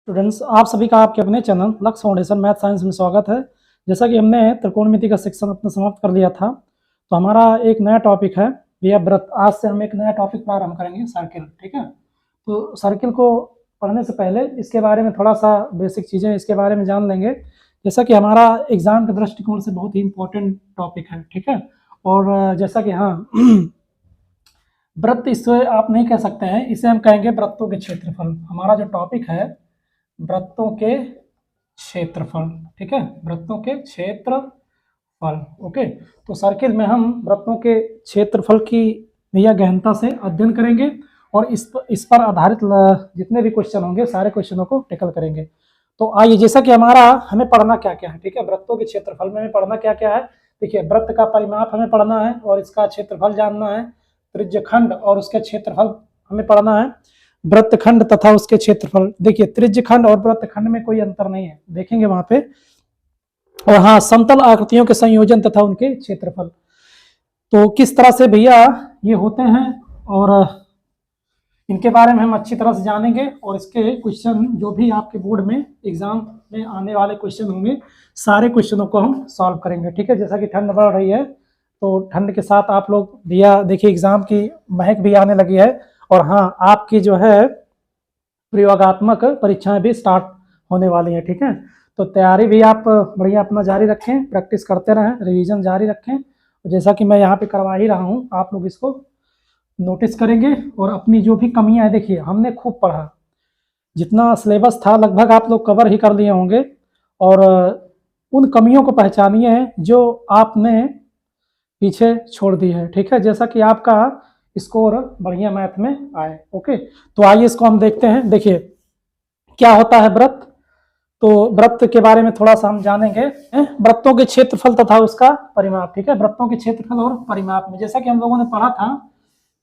Students, आप सभी का आपके अपने चैनल लक्ष्य फाउंडेशन मैथ साइंस में स्वागत है। जैसा कि हमने त्रिकोणमिति का सेक्शन अपना समाप्त कर लिया था, तो हमारा एक नया टॉपिक है भैया वृत्त। आज से हम एक नया टॉपिक प्रारंभ करेंगे, सर्किल। ठीक है, तो सर्किल को पढ़ने से पहले इसके बारे में थोड़ा सा बेसिक चीज़ें इसके बारे में जान लेंगे। जैसा कि हमारा एग्जाम के दृष्टिकोण से बहुत ही इंपॉर्टेंट टॉपिक है। ठीक है, और जैसा कि हाँ वृत्त इसे आप नहीं कह सकते हैं, इसे हम कहेंगे वृत्तों के क्षेत्रफल। हमारा जो टॉपिक है वृत्तों के क्षेत्रफल। ठीक है, वृत्तों के क्षेत्रफल। ओके, तो सर्किल में हम वृत्तों के क्षेत्रफल की भैया गहनता से अध्ययन करेंगे और इस पर आधारित जितने भी क्वेश्चन होंगे सारे क्वेश्चनों को टैकल करेंगे। तो आइए, जैसा कि हमें पढ़ना क्या क्या है। ठीक है, वृत्तों के क्षेत्रफल में हमें पढ़ना क्या क्या है। देखिए, वृत्त का परिमाप हमें पढ़ना है और इसका क्षेत्रफल जानना है। त्रिज्यखंड और उसके क्षेत्रफल हमें पढ़ना है। वृत्तखंड तथा उसके क्षेत्रफल। देखिए, त्रिज्यखंड और वृत्तखंड में कोई अंतर नहीं है, देखेंगे वहां पे। और हाँ, समतल आकृतियों के संयोजन तथा उनके क्षेत्रफल, तो किस तरह से भैया ये होते हैं और इनके बारे में हम अच्छी तरह से जानेंगे। और इसके क्वेश्चन जो भी आपके बोर्ड में एग्जाम में आने वाले क्वेश्चन होंगे, सारे क्वेश्चनों को हम सॉल्व करेंगे। ठीक है, जैसा कि ठंड बढ़ रही है, तो ठंड के साथ आप लोग भैया देखिए एग्जाम की महक भी आने लगी है। और हाँ, आपकी जो है प्रयोगात्मक परीक्षाएं भी स्टार्ट होने वाली हैं। ठीक है, तो तैयारी भी आप बढ़िया अपना जारी रखें, प्रैक्टिस करते रहें, रिवीजन जारी रखें। जैसा कि मैं यहाँ पे करवा ही रहा हूँ, आप लोग इसको नोटिस करेंगे और अपनी जो भी कमियां हैं, देखिए हमने खूब पढ़ा, जितना सिलेबस था लगभग आप लोग कवर ही कर लिए होंगे। और उन कमियों को पहचानिए जो आपने पीछे छोड़ दी है। ठीक है, जैसा कि आपका स्कोर बढ़िया मैथ में आए। ओके, तो आइए इसको हम देखते हैं। देखिए क्या होता है वृत्त, तो वृत्त के बारे में थोड़ा सा हम जानेंगे। वृत्तों के क्षेत्रफल तथा उसका परिमाप। ठीक है, वृत्तों के क्षेत्रफल और परिमाप में जैसा कि हम लोगों ने पढ़ा था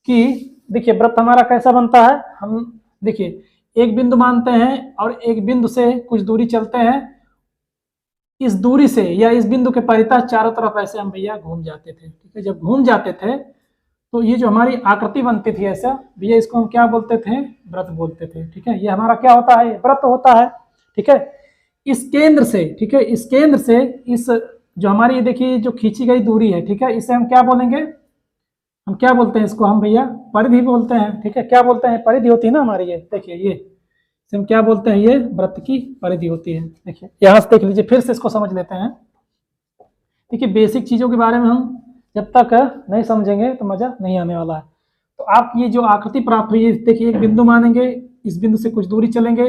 कि देखिए वृत्त हमारा कैसा बनता है। हम देखिए एक बिंदु मानते हैं और एक बिंदु से कुछ दूरी चलते हैं। इस दूरी से या इस बिंदु के परितः चारों तरफ ऐसे हम भैया घूम जाते थे। ठीक है, जब घूम जाते थे तो ये जो हमारी आकृति बनती थी ऐसा भैया, इसको हम क्या बोलते थे, वृत्त बोलते थे। ठीक है, ये हमारा क्या होता है, वृत्त होता है। ठीक है, इस केंद्र से, ठीक है, इस केंद्र से इस जो हमारी ये देखिए जो खींची गई दूरी है, ठीक है, इसे हम क्या बोलेंगे, हम क्या बोलते हैं इसको, हम भैया परिधि बोलते हैं। ठीक है, क्या बोलते हैं, परिधि होती है ना हमारी, ये देखिए ये हम क्या बोलते हैं, ये वृत्त की परिधि होती है। देखिए यहां से देख लीजिए, फिर से इसको समझ लेते हैं। देखिए बेसिक चीजों के बारे में हम जब तक नहीं समझेंगे तो मजा नहीं आने वाला है। तो आप ये जो आकृति प्राप्त हुई है, देखिए एक बिंदु मानेंगे, इस बिंदु से कुछ दूरी चलेंगे,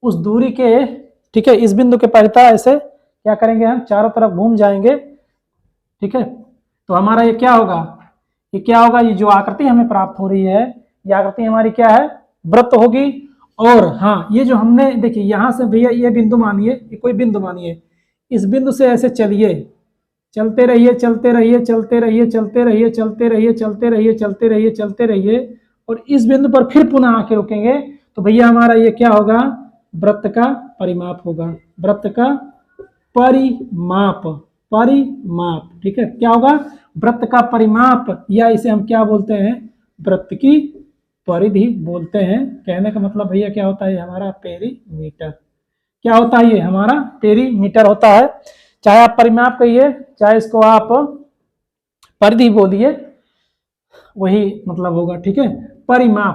उस दूरी के, ठीक है, इस बिंदु के परितः ऐसे क्या करेंगे, हम चारों तरफ घूम जाएंगे। ठीक है, तो हमारा ये क्या होगा, ये क्या होगा, ये जो आकृति हमें प्राप्त हो रही है, ये आकृति हमारी क्या है, वृत्त होगी। और हाँ, ये जो हमने देखिए यहां से भैया ये बिंदु मानिए, ये कोई बिंदु मानिए, इस बिंदु से ऐसे चलिए, चलते रहिए चलते रहिए चलते रहिए चलते रहिए चलते रहिए चलते रहिए चलते रहिए चलते रहिए, और इस बिंदु पर फिर पुनः आके रुकेंगे, तो भैया हमारा ये क्या होगा, वृत्त का परिमाप होगा, वृत्त का परिमाप, परिमाप। ठीक है, क्या होगा, वृत्त का परिमाप, या इसे हम क्या बोलते हैं, वृत्त की परिधि बोलते हैं। कहने का मतलब भैया क्या होता है, हमारा पेरीमीटर। क्या होता है, ये हमारा पेरीमीटर होता है। चाहे आप परिमाप कहिए, चाहे इसको आप परिधि बोलिए, वही मतलब होगा। ठीक है, परिमाप,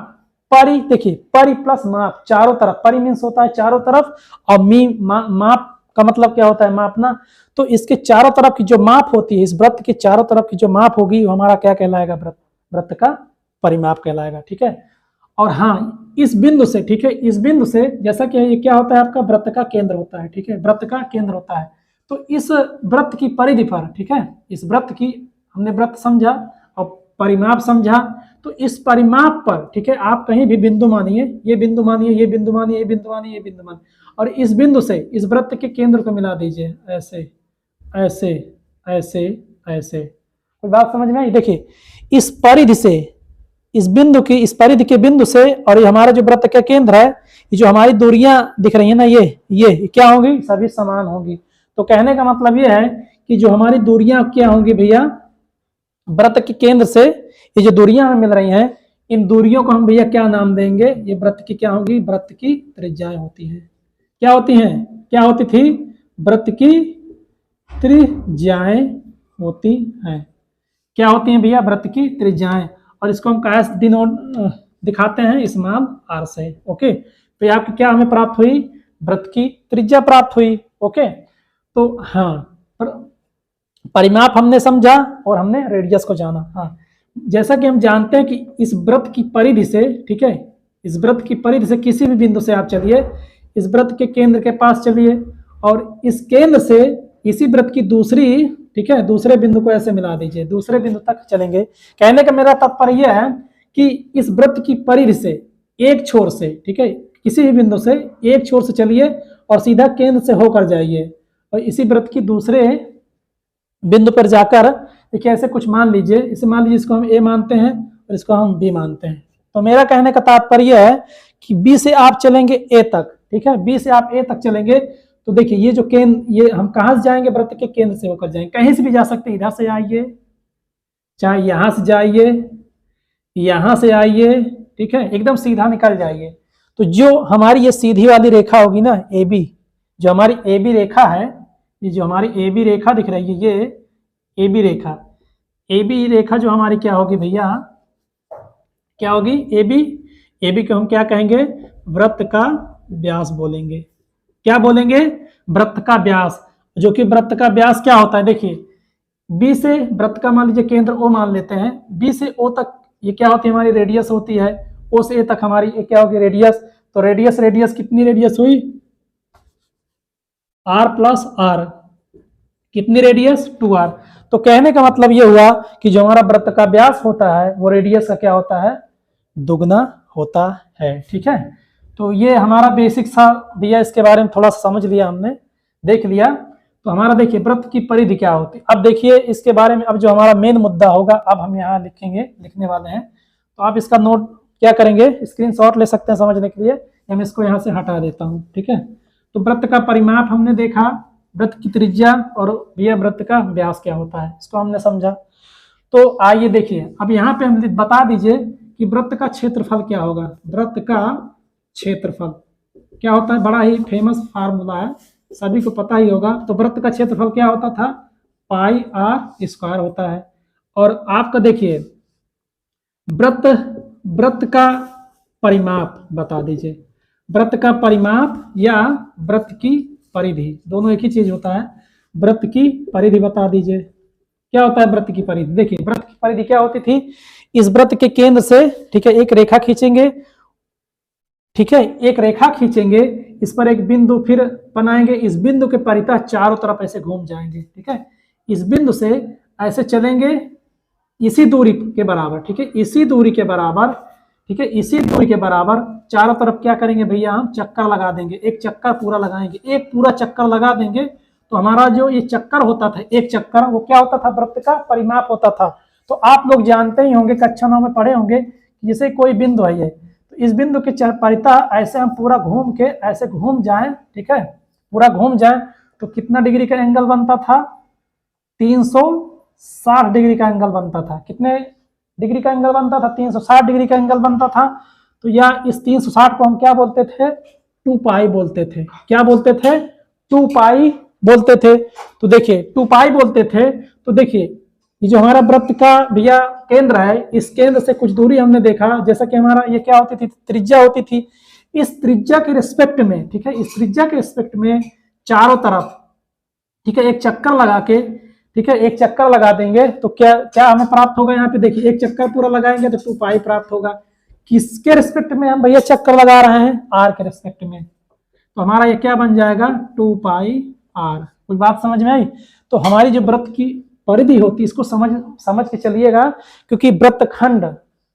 परि देखिए परि प्लस माप, चारों तरफ, परि मीन्स होता है चारों तरफ, और माप का मतलब क्या होता है, मापना। तो इसके चारों तरफ की जो माप होती है, इस वृत्त के चारों तरफ की जो माप होगी, वो हमारा क्या कहलाएगा, वृत्त का परिमाप कहलाएगा। ठीक है, और हाँ इस बिंदु से, ठीक है, इस बिंदु से जैसा कि ये क्या होता है, आपका वृत्त का केंद्र होता है। ठीक है, वृत्त का केंद्र होता है। तो इस वृत्त की परिधि पर, ठीक है, इस वृत्त की हमने वृत्त समझा और परिमाप समझा, तो इस परिमाप पर, ठीक है, आप कहीं भी बिंदु मानिए, ये बिंदु मानिए, ये बिंदु मानिए, ये बिंदु मानिए, ये बिंदु मानिए, और इस बिंदु से इस वृत्त के केंद्र को मिला दीजिए, ऐसे ऐसे ऐसे ऐसे। कोई बात समझ में आई। देखिए इस परिधि से, इस बिंदु की, इस परिधि के बिंदु से, और ये हमारा जो वृत्त का केंद्र है, ये जो हमारी दूरियां दिख रही है ना, ये क्या होंगी, सभी समान होंगी। तो कहने का मतलब ये है कि जो हमारी दूरियां क्या होंगी भैया, वृत्त के केंद्र से ये जो दूरियां हमें मिल रही हैं, इन दूरियों को हम भैया क्या नाम देंगे, ये वृत्त की क्या होगी, वृत्त की त्रिज्याएं होती हैं। क्या होती हैं, क्या होती थी, वृत्त की त्रिज्याएं होती हैं। क्या होती हैं भैया, वृत्त की त्रिज्याएं। और इसको हम कैसे दिखाते हैं, स्मॉल आर से। ओके, तो आपकी क्या हमें प्राप्त हुई, वृत्त की त्रिज्या प्राप्त हुई। ओके, तो हाँ, परिमाप हमने समझा और हमने रेडियस को जाना। हाँ, जैसा कि हम जानते हैं कि इस वृत्त की परिधि से, ठीक है, इस वृत्त की परिधि से किसी भी बिंदु से आप चलिए, इस वृत्त के केंद्र के पास चलिए और इस केंद्र से इसी वृत्त की दूसरी, ठीक है, दूसरे बिंदु को ऐसे मिला दीजिए, दूसरे बिंदु तक चलेंगे। कहने का मेरा तात्पर्य यह है कि इस वृत्त की परिधि से एक छोर से, ठीक है, किसी भी बिंदु से एक छोर से चलिए और सीधा केंद्र से होकर जाइए और इसी वृत्त की दूसरे बिंदु पर जाकर देखिए ऐसे कुछ मान लीजिए, इसे मान लीजिए इसको हम ए मानते हैं और इसको हम बी मानते हैं। तो मेरा कहने का तात्पर्य है कि बी से आप चलेंगे ए तक, ठीक है, बी से आप ए तक चलेंगे तो देखिए ये जो केंद्र, ये हम कहां से जाएंगे, वृत्त के केंद्र से होकर जाएंगे, कहीं से भी जा सकते हैं, इधर से आइए, चाहे यहां से जाइए, यहां से आइए, ठीक है, एकदम सीधा निकल जाइए। तो जो हमारी ये सीधी वाली रेखा होगी ना ए बी, जो हमारी ए बी रेखा है, ये जो हमारी ए बी रेखा दिख रही है, ये A B Rekha, A B रेखा जो हमारी क्या होगी भैया, क्या होगी, ए बी को हम क्या कहेंगे, वृत्त का व्यास बोलेंगे। क्या बोलेंगे, वृत्त का व्यास, जो कि वृत्त का व्यास क्या होता है, देखिए बी से वृत्त का मान लीजिए केंद्र ओ मान लेते हैं, बी से ओ तक ये क्या होती है, हमारी रेडियस होती है, ओ से ए तक हमारी ये क्या होगी, रेडियस। तो रेडियस कितनी रेडियस हुई, r प्लस आर, कितनी रेडियस, 2r। तो कहने का मतलब ये हुआ कि जो हमारा वृत्त का व्यास होता है वो रेडियस का क्या होता है, दुगना होता है। ठीक है, तो ये हमारा बेसिक सा भैया, इसके बारे में थोड़ा समझ लिया हमने, देख लिया। तो हमारा देखिए वृत्त की परिधि क्या होती है। अब देखिए इसके बारे में, अब जो हमारा मेन मुद्दा होगा अब हम यहाँ लिखने वाले हैं। तो आप इसका नोट क्या करेंगे, स्क्रीनशॉट ले सकते हैं समझने के लिए। मैं इसको यहाँ से हटा देता हूँ। ठीक है, तो वृत्त का परिमाप हमने देखा, वृत्त की त्रिज्या और भैया वृत्त का व्यास क्या होता है, इसको हमने समझा। तो आइए देखिए, अब यहाँ पे हम बता दीजिए कि वृत्त का क्षेत्रफल क्या होगा। वृत्त का क्षेत्रफल क्या होता है, बड़ा ही फेमस फार्मूला है, सभी को पता ही होगा। तो वृत्त का क्षेत्रफल क्या होता था, पाई आर स्क्वायर होता है। और आपका देखिए वृत्त का परिमाप बता दीजिए, वृत्त का परिमाप या वृत्त की परिधि, दोनों एक ही चीज होता है। वृत्त की परिधि बता दीजिए, क्या होता है वृत्त की परिधि। देखिए वृत्त की परिधि क्या होती थी, इस वृत्त के केंद्र से, ठीक है, एक रेखा खींचेंगे, ठीक है, एक रेखा खींचेंगे, इस पर एक बिंदु फिर बनाएंगे, इस बिंदु के परितः चारों तरफ ऐसे घूम जाएंगे। ठीक है, इस बिंदु से ऐसे चलेंगे इसी दूरी के बराबर, ठीक है, इसी दूरी के बराबर, ठीक है, इसी दूरी के बराबर चारों तरफ क्या करेंगे भैया, हम चक्कर लगा देंगे, एक चक्कर पूरा लगाएंगे, एक पूरा चक्कर लगा देंगे। तो हमारा जो ये चक्कर होता था, एक चक्कर, वो क्या होता था, वृत्त का परिमाप होता था। तो आप लोग जानते ही होंगे, कक्षा 9 में पढ़े होंगे, जैसे कोई बिंदु है ये, तो इस बिंदु के परितः ऐसे हम पूरा घूम के ऐसे घूम जाएं, ठीक है, पूरा घूम जाएं तो कितना डिग्री का एंगल बनता था, 360 डिग्री का एंगल बनता था। कितने डिग्री का एंगल बनता था, 360 डिग्री का एंगल बनता था। तो या इस 360 को हम क्या बोलते थे, 2 पाई बोलते थे। क्या बोलते थे, 2 पाई बोलते थे। तो देखिए 2 पाई बोलते थे। तो देखिए ये जो हमारा वृत्त का भैया केंद्र है, इस केंद्र से कुछ दूरी हमने देखा, जैसा कि हमारा ये क्या होती थी, त्रिज्या होती थी। इस त्रिज्या के रिस्पेक्ट में, ठीक है, इस त्रिज्या के रिस्पेक्ट में चारों तरफ, ठीक है, एक चक्कर लगा के, ठीक है, एक चक्कर लगा देंगे तो क्या क्या हमें प्राप्त होगा। यहाँ पे देखिए एक चक्कर पूरा लगाएंगे तो 2 पाई प्राप्त होगा। किसके रिस्पेक्ट में हम भैया चक्कर लगा रहे हैं, आर के रिस्पेक्ट में। तो हमारा ये क्या बन जाएगा, 2 पाई आर। कोई बात समझ में आई। तो हमारी जो वृत्त की परिधि होती है, इसको समझ के चलिएगा, क्योंकि वृत्तखंड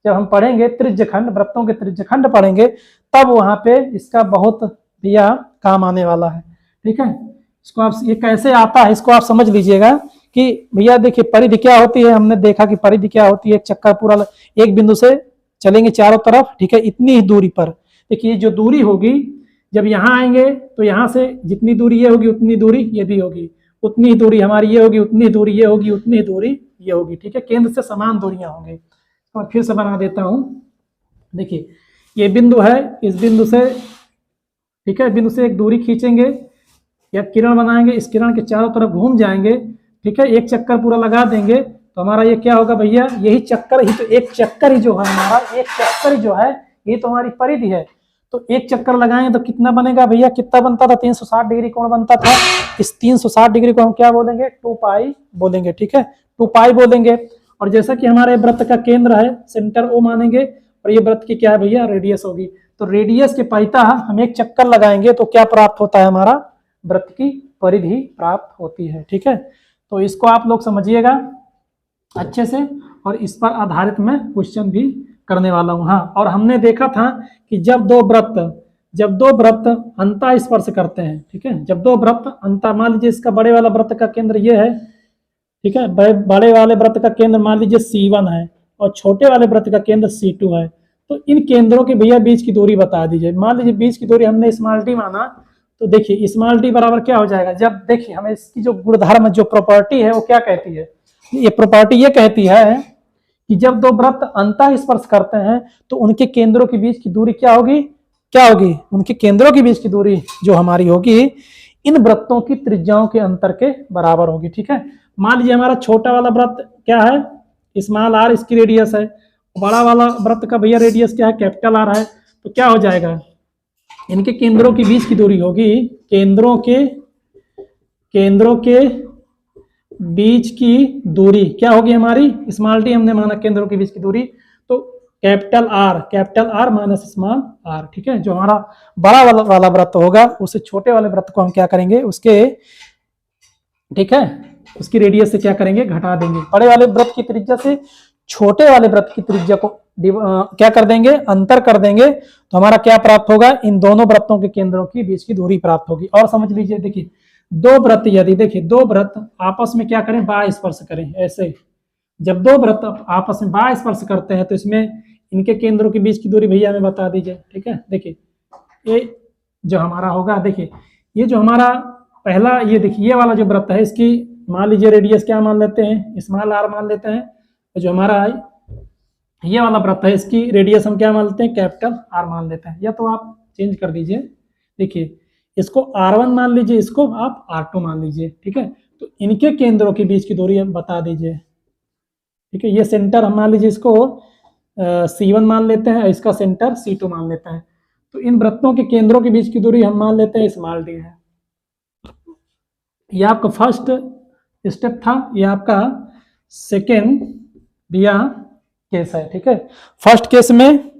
जब हम पढ़ेंगे, त्रिज्यखंड, वृत्तों के त्रिज्यखंड पढ़ेंगे, तब वहां पे इसका बहुत भैया काम आने वाला है। ठीक है, इसको आप, ये कैसे आता है इसको आप समझ लीजिएगा कि भैया देखिए परिधि क्या होती है। हमने देखा कि परिधि क्या होती है, एक चक्कर पूरा, एक बिंदु से चलेंगे चारों तरफ, ठीक है, इतनी ही दूरी पर। देखिए जो दूरी होगी, जब यहाँ आएंगे तो यहाँ से जितनी दूरी ये होगी उतनी दूरी ये भी होगी, उतनी ही दूरी हमारी ये होगी, उतनी ही दूरी ये होगी, उतनी ही दूरी ये होगी। ठीक है, केंद्र से समान दूरियां होंगी। तो फिर से बना देता हूँ, देखिए ये बिंदु है, इस बिंदु से, ठीक है, बिंदु से एक दूरी खींचेंगे या किरण बनाएंगे, इस किरण के चारों तरफ घूम जाएंगे, ठीक है, एक चक्कर पूरा लगा देंगे तो हमारा ये क्या होगा भैया, यही चक्कर ही तो, एक चक्कर ही जो है हमारा, एक चक्कर ही जो है ये तो हमारी परिधि है। तो एक चक्कर लगाएंगे तो कितना बनेगा भैया, कितना बनता था, 360 डिग्री कोण बनता था। इस 360 डिग्री को हम क्या बोलेंगे, 2 पाई बोलेंगे, ठीक है, 2 पाई बोलेंगे। और जैसा कि हमारे वृत्त का केंद्र है, सेंटर ओ मानेंगे, और ये वृत्त की क्या है भैया, रेडियस होगी। तो रेडियस के परिता हम एक चक्कर लगाएंगे तो क्या प्राप्त होता है, हमारा वृत्त की परिधि प्राप्त होती है, ठीक है। तो इसको आप लोग समझिएगा अच्छे से, और इस पर आधारित मैं क्वेश्चन भी करने वाला हूं। हाँ, और हमने देखा था कि जब दो वृत्त अंतः स्पर्श करते हैं, ठीक है, जब दो वृत्त अंतः, मान लीजिए इसका बड़े वाला वृत्त का केंद्र ये है, ठीक है, बड़े वाले वृत्त का केंद्र मान लीजिए C1 है और छोटे वाले वृत्त का केंद्र C2 है, तो इन केंद्रों के भैया बीच की दूरी बता दीजिए। मान लीजिए बीच की दूरी हमने स्मॉल डी माना, तो देखिए स्मॉल डी बराबर क्या हो जाएगा, जब देखिए हमें इसकी जो गुणधर्म, जो प्रॉपर्टी है वो क्या कहती है, ये प्रॉपर्टी ये कहती है कि जब दो वृत्त अंतः स्पर्श करते हैं तो उनके केंद्रों के बीच की दूरी क्या होगी, उनके केंद्रों के बीच की दूरी जो हमारी होगी इन वृत्तों की त्रिज्याओं के अंतर के बराबर होगी, ठीक है। मान लीजिए हमारा छोटा वाला वृत्त क्या है, स्मॉल आर इसकी रेडियस है, बड़ा वाला वृत्त का भैया रेडियस क्या है, कैपिटल आर है, तो क्या हो जाएगा, इनके केंद्रों के बीच की दूरी होगी, केंद्रों के बीच की दूरी क्या होगी हमारी, स्मॉल डी हमने माना केंद्रों के बीच की दूरी, तो capital R minus small R, ठीक है। जो हमारा बड़ा वाला वृत्त होगा उससे छोटे वाले वृत्त को हम क्या करेंगे, उसके, ठीक है, उसकी रेडियस से क्या करेंगे, घटा देंगे। बड़े वाले वृत्त की त्रिज्या से छोटे वाले वृत्त की त्रिज्या को क्या कर देंगे, अंतर कर देंगे, तो हमारा क्या प्राप्त होगा, इन दोनों वृत्तों के केंद्रों की बीच की दूरी प्राप्त होगी। और समझ लीजिए, देखिए दो वृत्त, यदि देखिए दो वृत्त आपस में क्या करें, बाह्य स्पर्श करें, ऐसे जब दो वृत्त आपस में बाह्य स्पर्श करते हैं तो इसमें इनके केंद्रों के बीच की दूरी भैया हमें बता दीजिए, ठीक है। देखिए ये जो हमारा होगा, देखिए ये जो हमारा पहला, ये देखिए ये वाला जो वृत्त है इसकी मान लीजिए रेडियस क्या मान लेते हैं, स्मॉल आर मान लेते हैं, जो हमारा ये वाला वृत्त है इसकी रेडियस हम क्या मान लेते हैं, कैपिटल आर मान लेते हैं, या तो आप चेंज कर दीजिए, देखिए इसको R1 मान लीजिए, इसको आप R2 मान लीजिए, ठीक है। तो इनके केंद्रों के बीच की दूरी हम बता दीजिए, ठीक है। ये सेंटर हम मान लीजिए इसको C1 मान लेते हैं, इसका सेंटर C2 मान लेते हैं, तो इन वृत्तों के केंद्रों के बीच की दूरी हम मान लेते हैं स्मॉल डी है। ये आपका फर्स्ट स्टेप था, ये आपका सेकेंड भैया केस है, ठीक है। फर्स्ट केस में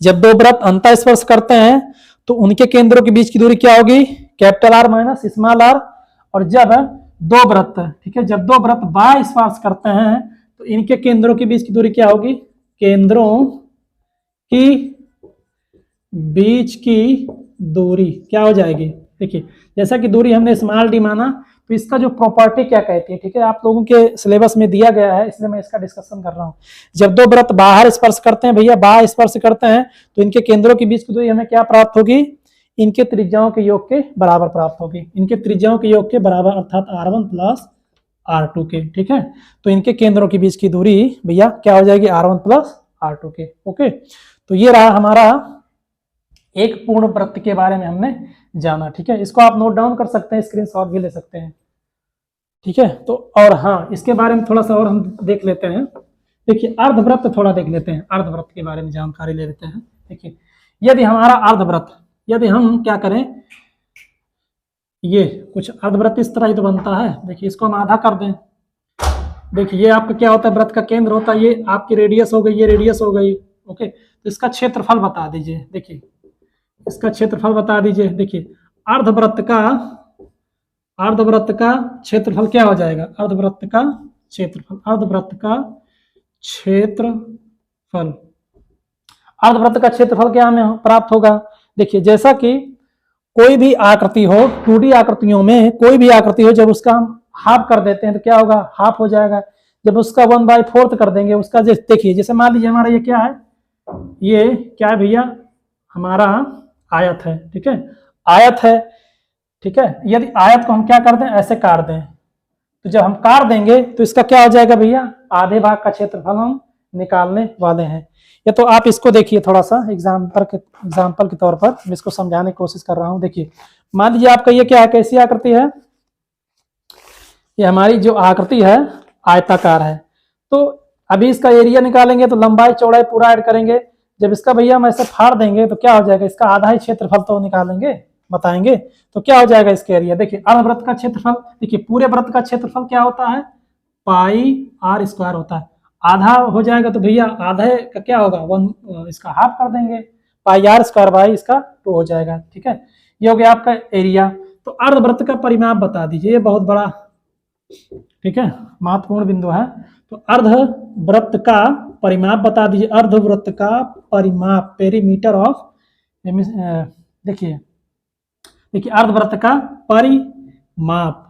जब दो वृत्त अंतः स्पर्श करते हैं तो उनके केंद्रों के बीच की दूरी क्या होगी, capital R minus small R. और जब दो वृत्त, ठीक है, जब दो वृत्त बाह्य स्पर्श करते हैं तो इनके केंद्रों के बीच की दूरी क्या होगी, केंद्रों की बीच की दूरी क्या हो जाएगी, देखिए जैसा कि दूरी हमने स्मॉल डी माना, तो इसका जो प्रॉपर्टी क्या कहती है, ठीक है, आप लोगों के सिलेबस में दिया गया है, इसलिए मैं इसका डिस्कशन कर रहा हूं। जब दो वृत्त बाहर स्पर्श करते हैं भैया, बाह्य स्पर्श करते हैं, तो इनके केंद्रों के बीच की दूरी हमें क्या प्राप्त होगी, इनके त्रिज्याओं के योग के बराबर प्राप्त होगी, इनके त्रिज्याओं के योग के बराबर, अर्थात R1 प्लस R2 के, ठीक है। तो इनके केंद्रों के बीच की दूरी भैया क्या हो जाएगी, R1 प्लस R2 के, ओके। तो ये रहा हमारा एक पूर्ण वृत्त के बारे में हमने जाना, ठीक है। इसको आप नोट डाउन कर सकते हैं, स्क्रीनशॉट भी ले सकते हैं, ठीक है। तो और हाँ, इसके बारे में थोड़ा सा और हम देख लेते हैं, देखिए अर्धवृत्त थोड़ा देख लेते हैं, अर्धवृत्त के बारे में जानकारी ले लेते हैं। देखिए यदि हमारा अर्धवृत्त, यदि हम क्या करें, ये कुछ अर्धवृत्त इस तरह ही तो बनता है, देखिए इसको हम आधा कर दें, देखिए ये आपका क्या होता है, वृत्त का केंद्र होता है, ये आपकी रेडियस हो गई, ये रेडियस हो गई, ओके। तो इसका क्षेत्रफल बता दीजिए, देखिए इसका क्षेत्रफल बता दीजिए। देखिए अर्धवृत्त का क्षेत्रफल क्या हो जाएगा, अर्धवृत्त का क्षेत्रफल, अर्धवृत्त का क्षेत्रफल क्या हमें प्राप्त होगा, देखिए जैसा कि कोई भी आकृति हो, 2D आकृतियों में कोई भी आकृति हो, जब उसका हम हाफ कर देते हैं तो क्या होगा, हाफ हो जाएगा। जब उसका 1/4 कर देंगे उसका, देखिए जैसे मान लीजिए हमारा ये क्या है, ये क्या है भैया, हमारा आयत है, ठीक है, आयत है, ठीक है। यदि आयत को हम क्या कर दें, ऐसे काट दें, तो जब हम काट देंगे तो इसका क्या हो जाएगा भैया, आधे भाग का क्षेत्रफल हम निकालने वाले हैं। ये तो आप इसको देखिए थोड़ा सा एग्जाम्पल के तौर पर मैं इसको समझाने की कोशिश कर रहा हूं। देखिए मान लीजिए आपका ये क्या है, कैसी आकृति है, ये हमारी जो आकृति है आयताकार है। तो अभी इसका एरिया निकालेंगे तो लंबाई चौड़ाई पूरा ऐड करेंगे। जब इसका भैया हम ऐसे फाड़ देंगे तो क्या हो जाएगा, इसका आधा ही क्षेत्रफल तो निकालेंगे, बताएंगे तो क्या हो जाएगा इसके एरिया। देखिए अर्धवृत्त का क्षेत्रफल, देखिए पूरे वृत्त का क्षेत्रफल क्या होता है, पाई आर स्क्वायर होता है। आधा हो जाएगा तो भैया आधे का क्या होगा, 1 इसका हाफ कर देंगे, पाई आर स्क्वायर बाई इसका 2 हो जाएगा। ठीक है, ये हो गया आपका एरिया। तो अर्धवृत्त का परिमाप बता दीजिए, ये बहुत बड़ा, ठीक है, महत्वपूर्ण बिंदु है। तो अर्धवृत्त का परिमाप बता दीजिए, अर्धवृत्त का परिमाप, पेरीमीटर ऑफ, देखिए देखिए अर्धवृत्त का परिमाप,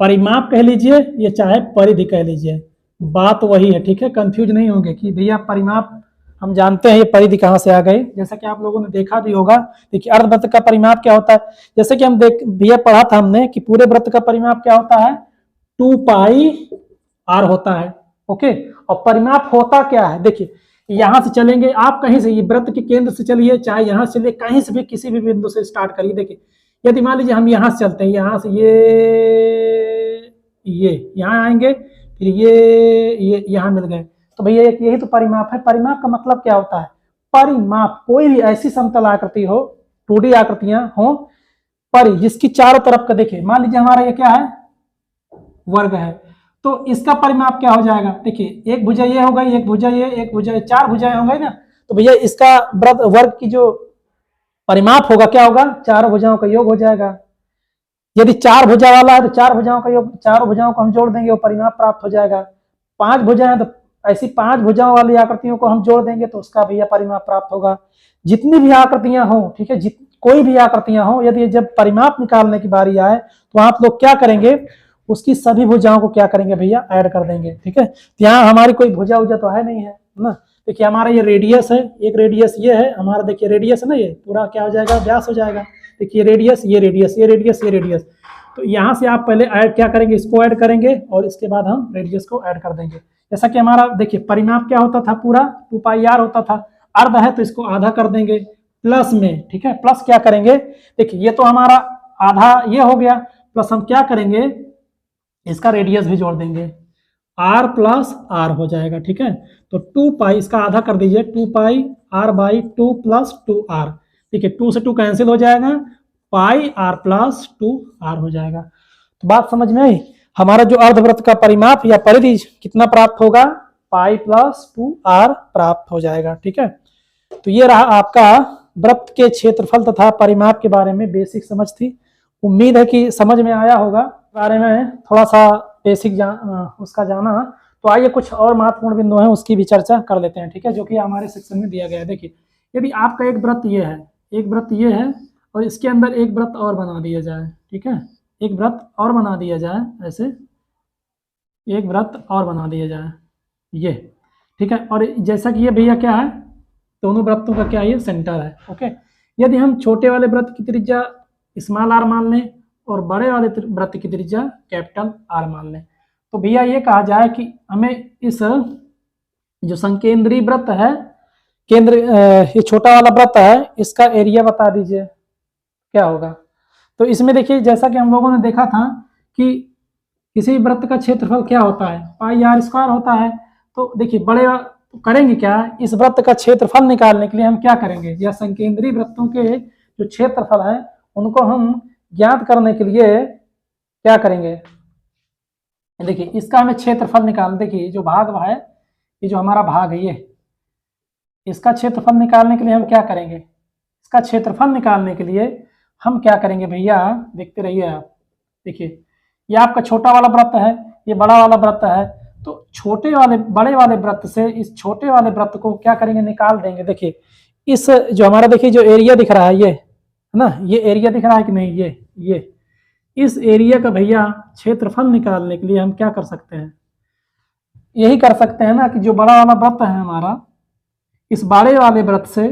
परिमाप कह लीजिए ये चाहे परिधि कह लीजिए, बात वही है। ठीक है, कंफ्यूज नहीं होंगे कि भैया परिमाप हम जानते हैं, ये परिधि कहाँ से आ गई, जैसा कि आप लोगों ने देखा भी होगा। देखिए अर्धवृत्त का परिमाप क्या होता है, जैसे कि हम भैया पढ़ा था हमने कि पूरे वृत्त का परिमाप क्या होता है, 2 पाई आर होता है। ओके, और परिमाप होता क्या है, देखिए यहां से चलेंगे आप, कहीं से, ये वृत्त के केंद्र से चलिए, चाहे यहां से चलिए, कहीं से भी किसी भी बिंदु से स्टार्ट करिए। देखिए यदि मान लीजिए हम यहाँ से चलते हैं, यहाँ से ये यहाँ आएंगे, फिर ये यहाँ मिल गए, तो भैया यही तो परिमाप है। परिमाप का मतलब क्या होता है, परिमाप कोई भी ऐसी समतल आकृति हो, 2D आकृतियां हो, परि जिसकी चारों तरफ का, देखिए मान लीजिए हमारा ये क्या है, वर्ग है, तो इसका परिमाप क्या हो जाएगा, देखिए एक भुजा ये हो गई, एक भुजा ये, एक भुजा, 4 भुजाएं हो गई ना, तो भैया इसका वर्ग की जो परिमाप होगा क्या होगा, 4 भुजाओं का योग हो जाएगा। यदि 4 भुजा वाला है तो 4 भुजाओं का योग, 4 भुजाओं को हम जोड़ देंगे, वो परिमाप प्राप्त हो जाएगा। 5 भुजाएं हैं तो ऐसी 5 भुजाओं वाली आकृतियों को हम जोड़ देंगे तो उसका भैया परिमाप प्राप्त होगा। जितनी भी आकृतियां हो, ठीक है, कोई भी आकृतियां हो, यदि जब परिमाप निकालने की बारी आए तो आप लोग क्या करेंगे, उसकी सभी भुजाओं को क्या करेंगे भैया, ऐड कर देंगे। ठीक है, यहाँ हमारी कोई भुजा उजा तो है नहीं है ना। देखिए हमारा ये रेडियस है, एक रेडियस ये है हमारा, देखिए रेडियस है ना, ये पूरा क्या हो जाएगा, व्यास हो जाएगा। देखिए रेडियस, ये रेडियस, ये रेडियस, ये रेडियस, तो यहाँ से आप पहले ऐड क्या करेंगे, इसको ऐड करेंगे और इसके बाद हम रेडियस को ऐड कर देंगे। जैसा कि हमारा देखिए परिमाप क्या होता था, पूरा 2 पाई आर होता था, अर्ध है तो इसको आधा कर देंगे प्लस में। ठीक है, प्लस क्या करेंगे, देखिए ये तो हमारा आधा ये हो गया, प्लस हम क्या करेंगे, इसका रेडियस भी जोड़ देंगे, r प्लस आर हो जाएगा। ठीक है, तो 2 पाई, इसका आधा कर दीजिए, 2 पाई आर बाई 2 प्लस 2r। ठीक है, 2 से 2 कैंसिल हो जाएगा, पाई आर प्लस 2r हो जाएगा। तो बात समझ में आई, हमारा जो अर्धवृत्त का परिमाप या परिधि कितना प्राप्त होगा, पाई प्लस 2r प्राप्त हो जाएगा। ठीक है, तो ये रहा आपका वृत्त के क्षेत्रफल तथा परिमाप के बारे में बेसिक समझ थी। उम्मीद है कि समझ में आया होगा, बारे में थोड़ा सा बेसिक उसका जाना। तो आइए कुछ और महत्वपूर्ण बिंदु हैं उसकी भी चर्चा कर लेते हैं। ठीक है, जो कि हमारे सेक्शन में दिया गया है। देखिए यदि आपका एक वृत्त ये है, एक वृत्त ये है, और इसके अंदर एक वृत्त और बना दिया जाए, ठीक है, एक वृत्त और बना दिया जाए, ऐसे एक वृत्त और बना दिया जाए ये, ठीक है, और जैसा कि ये भैया क्या है, दोनों वृत्तों का क्या ये सेंटर है। ओके, यदि हम छोटे वाले वृत्त की त्रिज्या स्मॉल आर मान लें और बड़े वाले वृत्त की त्रिज्या कैपिटल आर मान लें, तो भैया ये कहा जाए कि हमें इस जो संकेंद्रीय वृत्त है, केंद्र ये छोटा वाला वृत्त है, इसका एरिया बता दीजिए क्या होगा। तो इसमें देखिए जैसा कि हम लोगों ने देखा था कि किसी वृत्त का क्षेत्रफल क्या होता है, पाई आर स्क्वायर होता है। तो देखिए बड़े तो करेंगे क्या, इस वृत्त का क्षेत्रफल निकालने के लिए हम क्या करेंगे, या संकेंद्रीय वृत्तों के जो क्षेत्रफल है उनको हम ज्ञात करने के लिए क्या करेंगे, देखिए इसका हमें क्षेत्रफल निकालना। देखिए जो भाग है, ये जो हमारा भाग है, ये इसका क्षेत्रफल निकालने के लिए हम क्या करेंगे, इसका क्षेत्रफल निकालने के लिए हम क्या करेंगे भैया, देखते रहिए आप। देखिए ये आपका छोटा वाला वृत्त है, ये बड़ा वाला वृत्त है, तो छोटे वाले बड़े वाले वृत्त से इस छोटे वाले वृत्त को क्या करेंगे, निकाल देंगे। देखिए इस जो हमारा, देखिए जो एरिया दिख रहा है ये है ना, ये एरिया दिख रहा है कि नहीं, ये इस एरिया का भैया क्षेत्रफल निकालने के लिए हम क्या कर सकते हैं, यही कर सकते हैं ना कि जो बड़ा वाला वृत्त है हमारा, इस बड़े वाले वृत्त से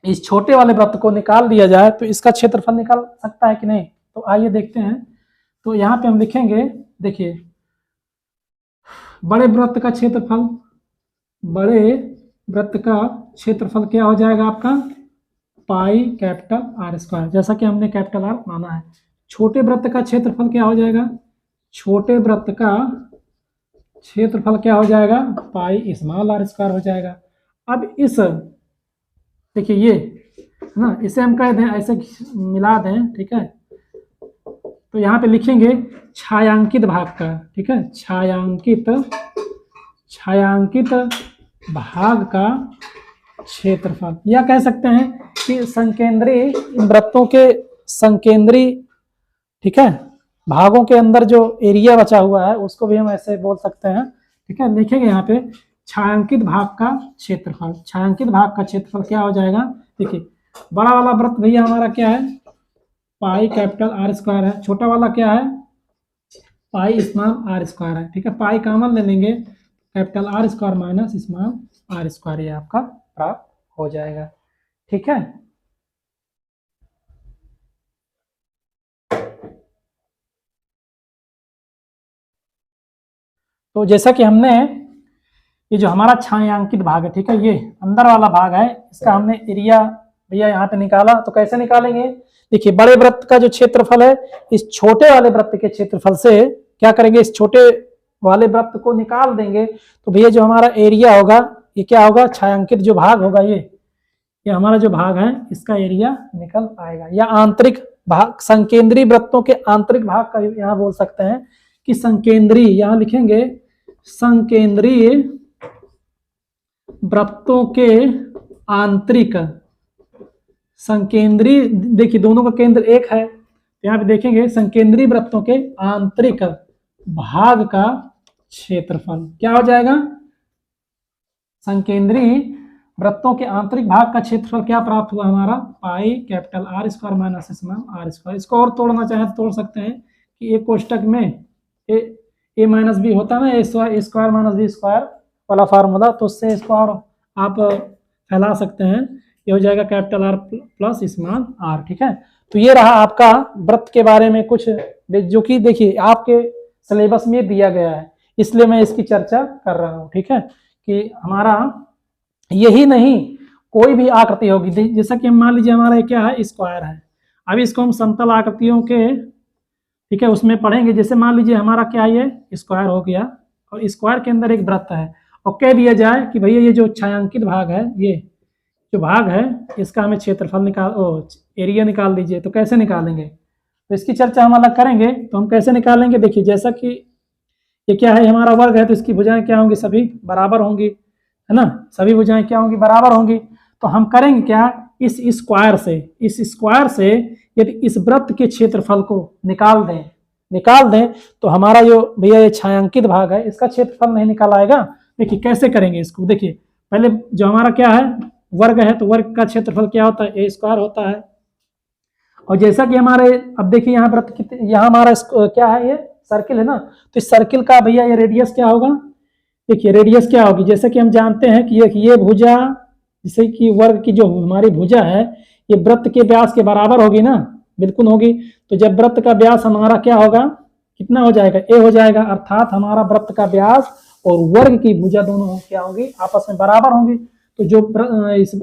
इस छोटे वाले वृत्त को निकाल दिया जाए तो इसका क्षेत्रफल निकाल सकता है कि नहीं। तो आइए देखते हैं। तो यहाँ पे हम लिखेंगे, देखिए बड़े वृत्त का क्षेत्रफल बड़े वृत्त का क्षेत्रफल क्या हो जाएगा आपका, पाई कैपिटल आर स्क्वायर, जैसा कि हमने कैपिटल आर माना है। छोटे वृत्त का क्षेत्रफल क्या हो जाएगा, छोटे वृत्त का क्षेत्रफल क्या हो जाएगा, पाई स्मॉल आर स्क्वायर हो जाएगा। अब इस देखिए ये ना, इसे हम कह दें ऐसे मिला दें, ठीक है, तो यहाँ पे लिखेंगे छायांकित भाग का, ठीक है, छायांकित भाग का क्षेत्रफल, या कह सकते हैं कि संकेंद्री वृत्तों के संकेंद्री, ठीक है, भागों के अंदर जो एरिया बचा हुआ है उसको भी हम ऐसे बोल सकते हैं, ठीक है। लिखेंगे यहाँ पे छायांकित भाग का क्षेत्रफल, छायांकित भाग का क्षेत्रफल क्या हो जाएगा, देखिए बड़ा वाला वृत्त भैया हमारा क्या है, पाई कैपिटल आर स्क्वायर है, छोटा वाला क्या है, पाई स्मॉल आर स्क्वायर है, ठीक है। पाई कॉमन ले लेंगे, capital R square minus small R square, ये आपका प्राप्त हो जाएगा, ठीक है। तो जैसा कि हमने ये जो हमारा छायांकित भाग है, ठीक है, ये अंदर वाला भाग है, इसका हमने एरिया भैया यहाँ पे निकाला, तो कैसे निकालेंगे, देखिए बड़े वृत्त का जो क्षेत्रफल है इस छोटे वाले वृत्त के क्षेत्रफल से क्या करेंगे, इस छोटे वाले वृत्त को निकाल देंगे, तो भैया जो हमारा एरिया होगा ये क्या होगा, छायांकित जो भाग होगा ये हमारा जो भाग है इसका एरिया निकल आएगा, या आंतरिक भाग, संकेंद्री वृत्तों के आंतरिक भाग का यहाँ बोल सकते हैं कि संकेंद्री, यहाँ लिखेंगे संकेंद्रीय वृत्तों के आंतरिक, संकेंद्री, देखिए दोनों का केंद्र एक है, यहाँ पे देखेंगे संकेंद्री वृत्तों के आंतरिक भाग का क्षेत्रफल क्या हो जाएगा, संकेंद्री वृत्तों के आंतरिक भाग का क्षेत्रफल क्या प्राप्त हुआ हमारा, pi capital R square minus small R square. इसको और तोड़ना चाहे तो तोड़ सकते हैं कि एक कोष्टक में ए माइनस बी होता है ना, ए स्क्वायर माइनस बी स्क्वायर वाला फार्मूला, तो उससे इसको और आप फैला सकते हैं, ये हो जाएगा capital R plus small R, ठीक है। तो ये रहा आपका वृत्त के बारे में कुछ, जो कि देखिए आपके सिलेबस में दिया गया है, इसलिए मैं इसकी चर्चा कर रहा हूँ, ठीक है, कि हमारा यही नहीं कोई भी आकृति होगी, जैसा कि हम मान लीजिए हमारा क्या है, स्क्वायर है, अब इसको हम समतल आकृतियों के, ठीक है, उसमें पढ़ेंगे, जैसे मान लीजिए हमारा क्या ये स्क्वायर हो गया और स्क्वायर के अंदर एक वृत्त है, और कह दिया जाए कि भैया ये जो छायांकित भाग है, ये जो भाग है इसका हमें क्षेत्रफल एरिया निकाल दीजिए, तो कैसे निकालेंगे, तो इसकी चर्चा हम अलग करेंगे। तो हम कैसे निकालेंगे, देखिए जैसा कि ये क्या है, हमारा वर्ग है, तो इसकी भुजाएं क्या होंगी, सभी बराबर होंगी, है ना, सभी भुजाएं क्या होंगी, बराबर होंगी। तो हम करेंगे क्या, इस स्क्वायर से यदि इस वृत्त के क्षेत्रफल को निकाल दें तो हमारा जो भैया ये छायांकित भाग है इसका क्षेत्रफल नहीं निकाल आएगा। देखिए कैसे करेंगे इसको, देखिए पहले जो हमारा क्या है, वर्ग है, तो वर्ग का क्षेत्रफल क्या होता है, ए स्क्वायर होता है, और जैसा कि हमारे, अब देखिए यहाँ वृत्त, यहाँ हमारा क्या है, ये सर्किल है ना, तो इस सर्किल का भैया ये रेडियस क्या होगा, देखिए रेडियस क्या होगी, जैसे कि हम जानते हैं कि ये भुजा, जैसे कि वर्ग की जो हमारी भुजा है ये वृत्त के व्यास के बराबर होगी ना, बिल्कुल होगी। तो जब वृत्त का व्यास हमारा क्या होगा, कितना हो जाएगा, ए हो जाएगा, अर्थात हमारा वृत्त का व्यास और वर्ग की भुजा दोनों क्या होगी, आपस में बराबर होंगी। तो जो इस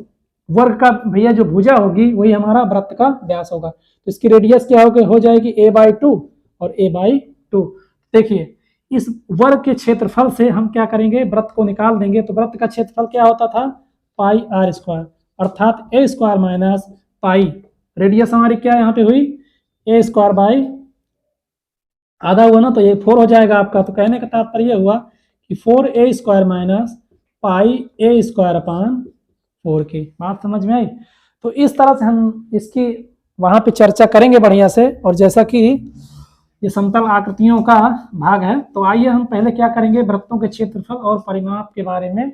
वर्ग का भैया जो भुजा होगी वही हमारा वृत्त का व्यास होगा, तो इसकी रेडियस क्या होगी, हो जाएगी a/2 और a/2। देखिए इस वर्ग के क्षेत्रफल से हम क्या करेंगे, वृत्त को निकाल देंगे, तो वृत्त का क्षेत्रफल क्या होता था, पाई आर स्क्वायर, अर्थात ए स्क्वायर माइनस पाई, रेडियस हमारी क्या यहाँ पे हुई, ए स्क्वायर बाई आधा हुआ ना, तो ये 4 हो जाएगा आपका। तो कहने का तात्पर्य हुआ कि 4a स्क्वायर माइनस पाई ए स्क्वायर अपान 4k, बात समझ में आई। तो इस तरह से हम इसकी वहां पे चर्चा करेंगे बढ़िया से। और जैसा कि ये समतल आकृतियों का भाग है, तो आइए हम पहले क्या करेंगे, वृत्तों के क्षेत्रफल और परिमाप के बारे में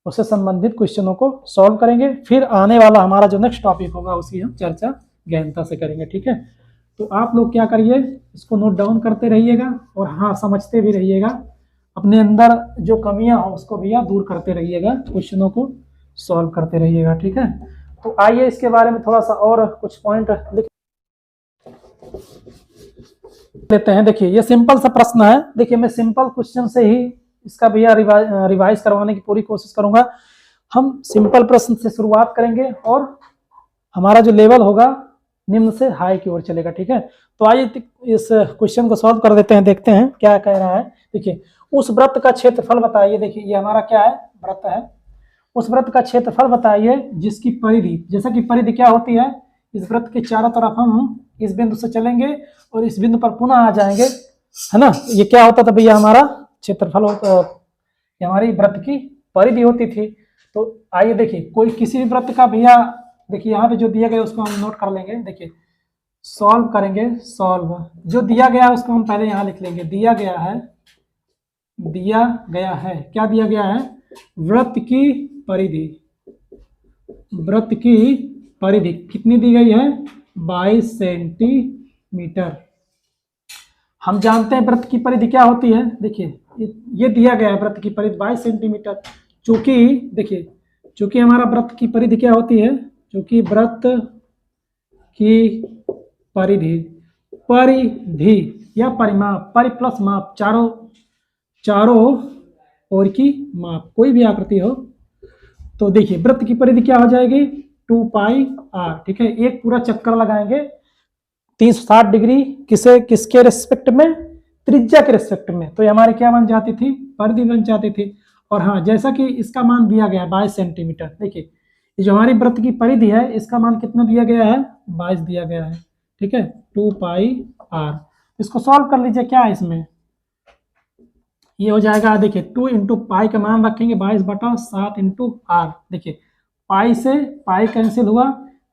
उससे संबंधित क्वेश्चनों को सॉल्व करेंगे। फिर आने वाला हमारा जो नेक्स्ट टॉपिक होगा उसकी हम चर्चा गहनता से करेंगे, ठीक है। तो आप लोग क्या करिए, इसको नोट डाउन करते रहिएगा और हाँ समझते भी रहिएगा, अपने अंदर जो कमियां हो उसको भैया दूर करते रहिएगा, क्वेश्चनों को सॉल्व करते रहिएगा, ठीक है। तो आइए इसके बारे में थोड़ा सा और कुछ पॉइंट लिख लेते हैं। देखिए ये सिंपल सा प्रश्न है, देखिए मैं सिंपल क्वेश्चन से ही इसका भैया रिवाइज करवाने की पूरी कोशिश करूंगा। हम सिंपल प्रश्न से शुरुआत करेंगे और हमारा जो लेवल होगा निम्न से हाई की ओर चलेगा, ठीक है। तो आइए इस क्वेश्चन को सॉल्व कर देते हैं, देखते हैं क्या कह रहा है। देखिए, उस वृत्त का क्षेत्रफल बताइए। देखिए ये हमारा क्या है, वृत्त है। उस वृत्त का क्षेत्रफल बताइए जिसकी परिधि, जैसा कि परिधि क्या होती है, इस वृत्त के चारों तरफ हम इस बिंदु से चलेंगे और इस बिंदु पर पुनः आ जाएंगे, है ना। ये क्या होता था भैया, हमारा क्षेत्रफल ये हमारी वृत्त की परिधि होती थी। तो आइए देखिए, कोई किसी भी वृत्त का भैया, देखिए यहाँ पे जो दिया गया उसको हम नोट कर लेंगे। देखिए सॉल्व करेंगे, सॉल्व जो दिया गया है उसको हम पहले यहाँ लिख लेंगे। दिया गया है क्या दिया गया है, वृत्त की परिधि। वृत्त की परिधि कितनी दी गई है, 22 सेंटीमीटर। हम जानते हैं वृत्त की परिधि क्या होती है। देखिए ये दिया गया है वृत्त की परिधि 22 सेंटीमीटर। चूंकि देखिए, चूंकि हमारा वृत्त की परिधि क्या होती है, चूंकि वृत्त की परिधि या परिमाप, परि प्लस माप, चारों ओर की माप, कोई भी आकृति हो। तो देखिए वृत्त की परिधि क्या हो जाएगी, 2 पाई r, ठीक है। एक पूरा चक्कर लगाएंगे 360 डिग्री, किसके रेस्पेक्ट में, त्रिज्या के रेस्पेक्ट में। तो ये हमारी क्या बन जाती थी, परिधि बन जाती थी। और हाँ, जैसा कि इसका मान दिया गया है 22 सेंटीमीटर। देखिए ये जो हमारी वृत्त की परिधि है इसका मान कितना दिया गया है, 22 दिया गया है, ठीक है। 2 पाई r, इसको सॉल्व कर लीजिए। क्या है इसमें, ये हो जाएगा, देखिए 2 इंटू पाई का मान रखेंगे 22/7 इंटू r। देखिए पाई से पाई कैंसिल हुआ,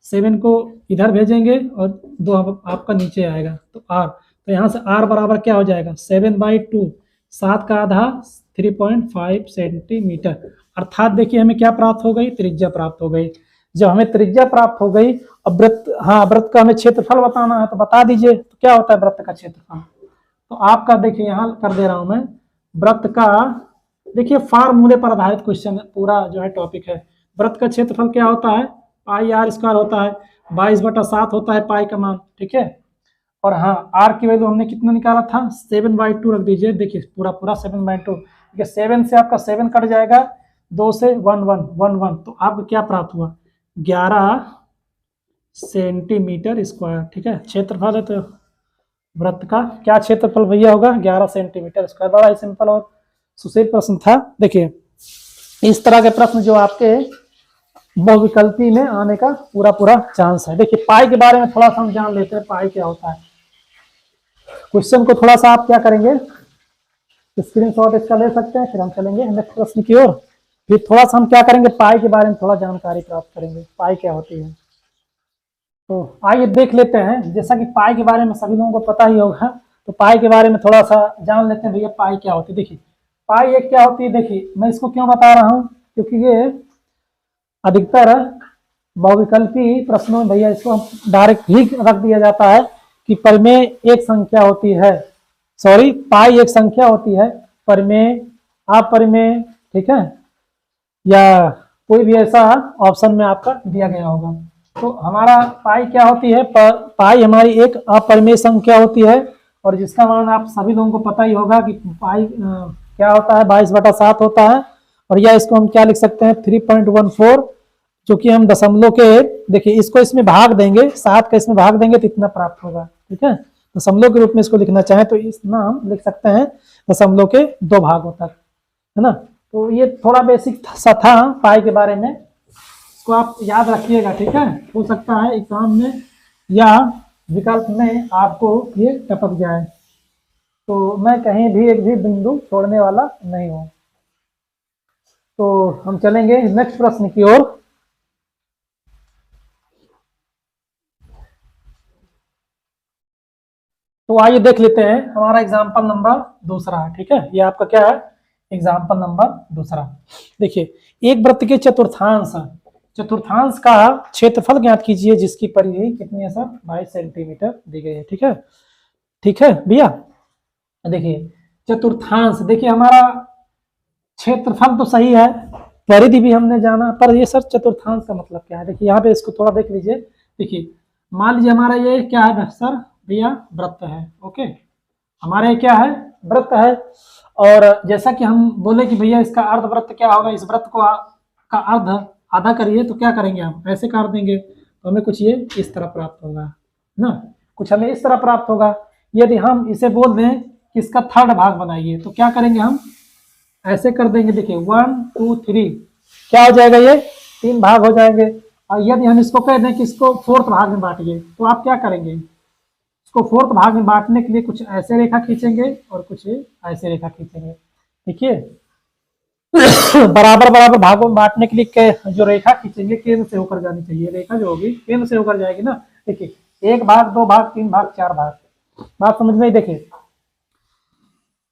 7 को इधर भेजेंगे और 2 आपका नीचे आएगा, तो r। तो यहाँ से r बराबर क्या हो जाएगा, 7/2, 7 का आधा 3.5 सेंटीमीटर। अर्थात देखिए हमें क्या प्राप्त हो गई, त्रिज्या प्राप्त हो गई। जब हमें त्रिज्या प्राप्त हो गई, अब वृत्त, हाँ वृत्त का हमें क्षेत्रफल बताना है, तो बता दीजिए तो क्या होता है वृत्त का क्षेत्रफल। तो आपका देखिए यहाँ कर दे रहा हूं मैं, वृत्त का, देखिए फार्मूले पर आधारित क्वेश्चन पूरा जो है टॉपिक है। वृत्त का क्षेत्रफल क्या होता है, पाई r स्क्वायर होता है, 22/7 होता है पाई का मान, ठीक है। और हाँ r की वैल्यू हमने कितना निकाला था, 7/2 रख दीजिए। देखिए पूरा 7/2, ठीक है। 7 से आपका 7 कट जाएगा, 2 से 1 तो आपको क्या प्राप्त हुआ, 11 सेंटीमीटर स्क्वायर, ठीक है। क्षेत्रफल है तो वृत्त का क्या क्षेत्रफल भैया होगा, 11 सेंटीमीटर स्क्वायर। बड़ा ही सिंपल और सुशील प्रश्न था। देखिए इस तरह के प्रश्न जो आपके बहुविकल्पी में आने का पूरा चांस है। देखिए पाई के बारे में थोड़ा सा हम जान लेते हैं, पाई क्या होता है। क्वेश्चन को थोड़ा सा आप क्या करेंगे, स्क्रीनशॉट इसका ले सकते हैं, फिर हम चलेंगे नेक्स्ट प्रश्न की ओर। फिर थोड़ा सा हम क्या करेंगे, पाई के बारे में थोड़ा जानकारी प्राप्त करेंगे, पाई क्या होती है। तो आइए देख लेते हैं। जैसा कि पाई के बारे में सभी लोगों को पता ही होगा, तो पाई के बारे में थोड़ा सा जान लेते हैं भैया, पाई क्या होती है। देखिए पाई एक क्या होती है, देखिए मैं इसको क्यों बता रहा हूँ, क्योंकि ये अधिकतर बहुविकल्पी प्रश्नों में भैया इसको डायरेक्ट ही रख दिया जाता है कि परिमेय एक संख्या होती है, सॉरी पाई एक संख्या होती है, परिमेय अपरिमेय, ठीक है, या कोई भी ऐसा ऑप्शन में आपका दिया गया होगा। तो हमारा पाई क्या होती है, पाई हमारी एक अपरिमेय संख्या होती है, और जिसका मान आप सभी लोगों को पता ही होगा कि पाई क्या होता है, 22/7 होता है। और या इसको हम क्या लिख सकते हैं, 3.14, जो कि हम दशमलव के, देखिए इसको इसमें भाग देंगे, 7 का इसमें भाग देंगे तो इतना प्राप्त होगा, ठीक है। दशमलव के रूप में इसको लिखना चाहें तो इसमें हम लिख सकते हैं दशमलव के 2 भागों तक, है ना। तो ये थोड़ा बेसिक सा था पाई के बारे में, इसको आप याद रखिएगा, ठीक है। हो सकता है एग्जाम में या विकल्प में आपको ये टपक जाए, तो मैं कहीं भी एक भी बिंदु छोड़ने वाला नहीं हूं। तो हम चलेंगे नेक्स्ट प्रश्न की ओर। तो आइए देख लेते हैं, हमारा एग्जाम्पल नंबर 2 है, ठीक है। ये आपका क्या है, एग्जाम्पल नंबर 2। देखिए एक वृत्त के चतुर्थांश का क्षेत्रफल ज्ञात कीजिए जिसकी परिधि कितनी है सर, 22 सेंटीमीटर दी गई है, ठीक है। ठीक है भैया, देखिए चतुर्थांश, देखिए हमारा क्षेत्रफल तो सही है, परिधि भी हमने जाना, पर ये सर चतुर्थांश का मतलब क्या है। देखिए यहाँ पे इसको थोड़ा देख लीजिए। देखिए मान लीजिए हमारा ये क्या है सर भैया, वृत्त है, ओके। हमारे क्या है, वृत्त है। और जैसा कि हम बोले कि भैया इसका अर्धवृत्त क्या होगा, इस वृत्त को का अर्ध आधा करिए, तो क्या करेंगे हम, ऐसे काट देंगे, तो हमें कुछ ये इस तरह प्राप्त होगा ना, कुछ हमें इस तरह प्राप्त होगा। यदि हम इसे बोल दें कि इसका थर्ड भाग बनाइए, तो क्या करेंगे हम, ऐसे कर देंगे, देखिए 1 2 3, क्या हो जाएगा, ये 3 भाग हो जाएंगे। और यदि हम इसको कह दें कि इसको फोर्थ भाग में बांटिए, तो आप क्या करेंगे, इसको फोर्थ भाग में बांटने के लिए कुछ ऐसे रेखा खींचेंगे और कुछ ऐसे रेखा खींचेंगे। देखिए बराबर बराबर भागों में बांटने के लिए जो रेखा खींचेंगे केंद्र से होकर जानी चाहिए, रेखा जो होगी केंद्र से होकर जाएगी ना। देखिए 1 भाग 2 भाग 3 भाग 4 भाग, बात समझ में। देखिए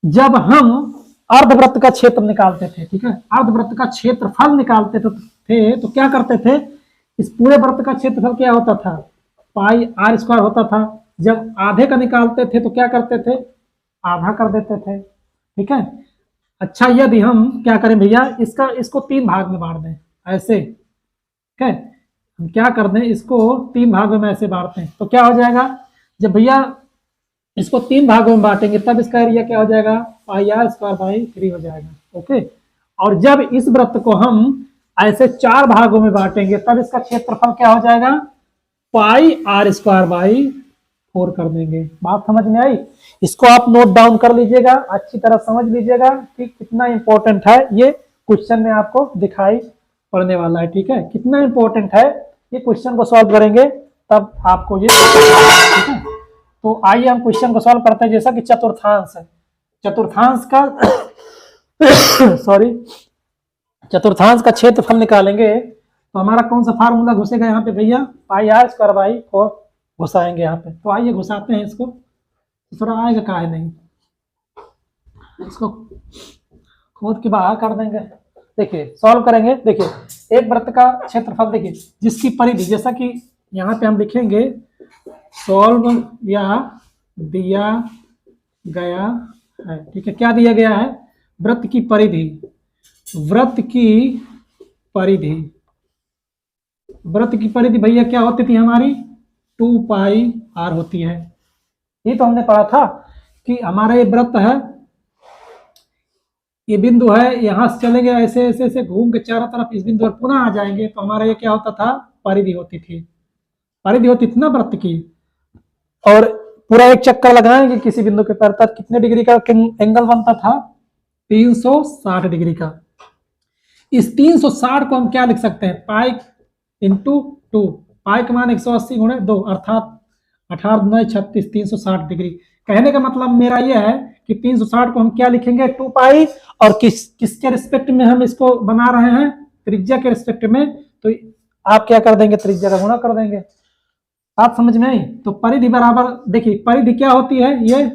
जब हम अर्धवृत्त का क्षेत्र निकालते थे, ठीक है, अर्धवृत्त का क्षेत्रफल निकालते तो क्या करते थे, इस पूरे वृत्त का क्षेत्रफल क्या होता था, पाई आर स्क्वायर होता था। जब आधे का निकालते थे तो क्या करते थे, आधा कर देते थे, ठीक है। अच्छा यदि हम क्या करें भैया, इसको 3 भाग में बांट दें, ऐसे, ठीक है, हम क्या कर दें, इसको 3 भागों में ऐसे बांटते हैं, तो क्या हो जाएगा, जब भैया इसको 3 भागों में बांटेंगे तब इसका एरिया क्या हो जाएगा, पाई आर स्क्वायर बाई 3 हो जाएगा, ओके। और जब इस वृत्त को हम ऐसे 4 भागों में बांटेंगे तब इसका क्षेत्रफल क्या हो जाएगा, पाई आर स्क्वायर बाई 4 कर देंगे। बात समझ में आई, इसको आप नोट डाउन कर लीजिएगा, अच्छी तरह समझ लीजिएगा कि कितना इंपॉर्टेंट है, ये क्वेश्चन में आपको दिखाई पड़ने वाला है, ठीक है, कितना इंपॉर्टेंट है, ये क्वेश्चन को सॉल्व करेंगे तब आपको ये, ठीक है। तो आइए हम क्वेश्चन को सॉल्व करते हैं। जैसा कि चतुर्थांश है, चतुर्थांश का सॉरी चतुर्थांश का क्षेत्रफल निकालेंगे, तो हमारा कौन सा फार्मूला घुसेगा यहाँ पे भैया, पाई आर स्क्वायर बाई 4 घुसाएंगे यहाँ पे। तो आइए घुसाते हैं इसको, थोड़ा आएगा काहे नहीं, इसको खोद के बाहर कर देंगे। देखिए सॉल्व करेंगे, देखिए एक वृत्त का क्षेत्रफल, देखिए जिसकी परिधि, जैसा कि यहाँ पे हम लिखेंगे सॉल्व या दिया गया है, ठीक है, क्या दिया गया है, वृत्त की परिधि, वृत्त की परिधि, वृत्त की परिधि भैया क्या होती थी हमारी, 2 पाई आर होती है। ये तो हमने पढ़ा था कि हमारा ये वृत्त है, ये बिंदु है, यहां से चलेंगे ऐसे ऐसे ऐसे घूम के चारों तरफ इस बिंदु पर पुनः आ जाएंगे, तो हमारा ये क्या होता था, परिधि होती थी, परिधि होती थी ना वृत्त की। और पूरा एक चक्कर लगाएंगे किसी बिंदु के पर, तब कितने डिग्री का एंगल बनता था, 360 डिग्री का। इस 360 को हम क्या लिख सकते हैं, पाई इंटू 2, पाई का मान 180 गुणे 2, अर्थात 18 9 36, 360 डिग्री। कहने का मतलब मेरा यह है कि 360 को हम क्या लिखेंगे, 2 पाई, और किसके रिस्पेक्ट में हम इसको बना रहे हैं, त्रिज्या के रिस्पेक्ट में, तो आप क्या कर देंगे, त्रिज्या का गुणा कर देंगे। आप समझ में आई, तो परिधि बराबर, देखिए परिधि क्या होती है, ये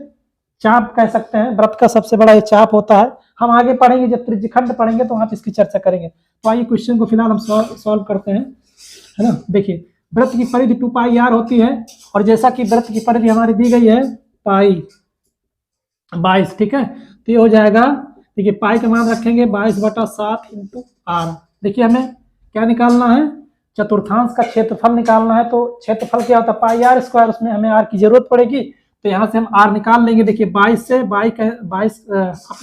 चाप कह सकते हैं, वृत्त का सबसे बड़ा ये चाप होता है। हम आगे पढ़ेंगे, जब त्रिज्यखंड पढ़ेंगे तो वहां इसकी चर्चा करेंगे। तो आइए क्वेश्चन को फिलहाल हम सॉल्व करते हैं, है ना। देखिए वृत्त की परिधि 2 पाई आर होती है, और जैसा कि वृत्त की परिधि हमारी दी गई है पाई 22, ठीक है, तो ये हो जाएगा, देखिए पाई का मान रखेंगे 22/7 इंटू आर। देखिए हमें क्या निकालना है, चतुर्थांश का क्षेत्रफल निकालना है, तो क्षेत्रफल क्या होता है, पाई आर स्क्वायर, उसमें हमें आर की जरूरत पड़ेगी, तो यहाँ से हम आर निकाल लेंगे। देखिए 22 से 22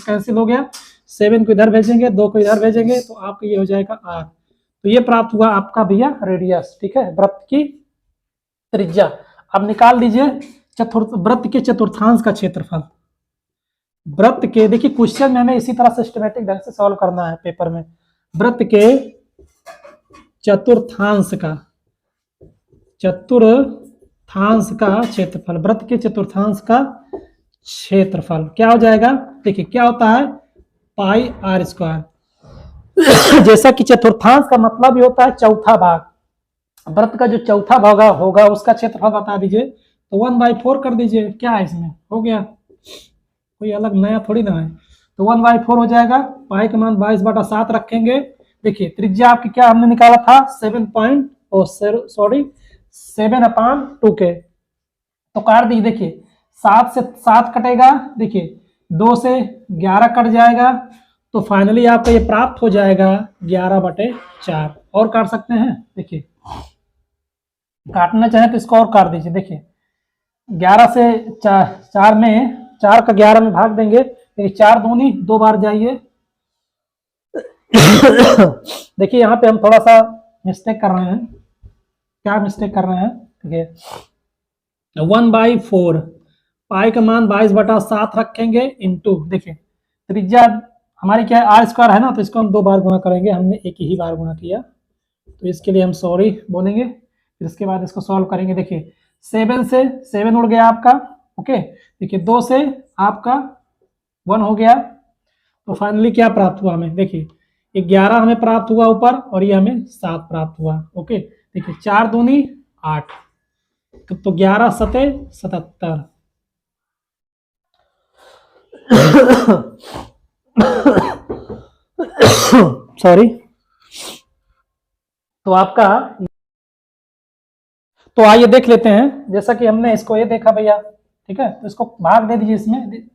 कैंसिल हो गया, 7 को इधर भेजेंगे, 2 को इधर भेजेंगे, तो आपको ये हो जाएगा आर। तो ये प्राप्त हुआ आपका भैया रेडियस, ठीक है, वृत्त की त्रिज्या। अब निकाल लीजिए वृत्त के चतुर्थांश का क्षेत्रफल। वृत्त के, देखिए क्वेश्चन में हमें इसी तरह सिस्टमेटिक ढंग से सॉल्व करना है पेपर में, वृत्त के चतुर्थांश का, चतुर्थांश का क्षेत्रफल, वृत्त के चतुर्थांश का क्षेत्रफल क्या हो जाएगा, देखिए क्या होता है, पाई आर स्क्वायर। जैसा कि चतुर्थांश का मतलब ही होता है चौथा भाग, वृत्त का जो चौथा भाग होगा उसका क्षेत्रफल बता दीजिए, तो 1/4 कर दीजिए, क्या है इसमें, हो गया, कोई अलग नया थोड़ी ना है, तो 1/4 हो जाएगा। पाई का मान 22/7 रखेंगे। देखिए त्रिज्या आपकी क्या हमने निकाला था, 7/2 के, तो काट दीजिए। देखिए 7 से 7 कटेगा, देखिए 2 से 11 कट जाएगा, तो फाइनली आपको ये प्राप्त हो जाएगा 11/4। और काट सकते हैं, देखिए काटना चाहे तो इसको और काट दीजिए। देखिए 11 से 4 में 4 का 11 में भाग देंगे, देखिए 4 दूनी 2 बार जाइए। देखिए यहाँ पे हम थोड़ा सा मिस्टेक कर रहे हैं। क्या मिस्टेक कर रहे हैं? देखिए 1/4 पाई का मान 22/7 रखेंगे इंटू, देखिए त्रिज्या हमारी क्या है r² है ना, तो इसको हम 2 बार गुणा करेंगे, हमने एक ही बार गुणा किया, तो इसके लिए हम सॉरी बोलेंगे। फिर इसके बाद इसको सॉल्व करेंगे। देखिए 7 से 7 उड़ गया आपका, ओके। देखिए 2 से आपका 1 हो गया, तो फाइनली क्या प्राप्त हुआ हमें? देखिए 11 हमें प्राप्त हुआ ऊपर, और ये हमें 7 प्राप्त हुआ, ओके। देखिए 4 दूनी 8, तो 11 सते 77। सॉरी। तो आपका, तो आइए देख लेते हैं। जैसा कि हमने इसको ये देखा भैया, ठीक है, तो इसको भाग दे दीजिए इसमें,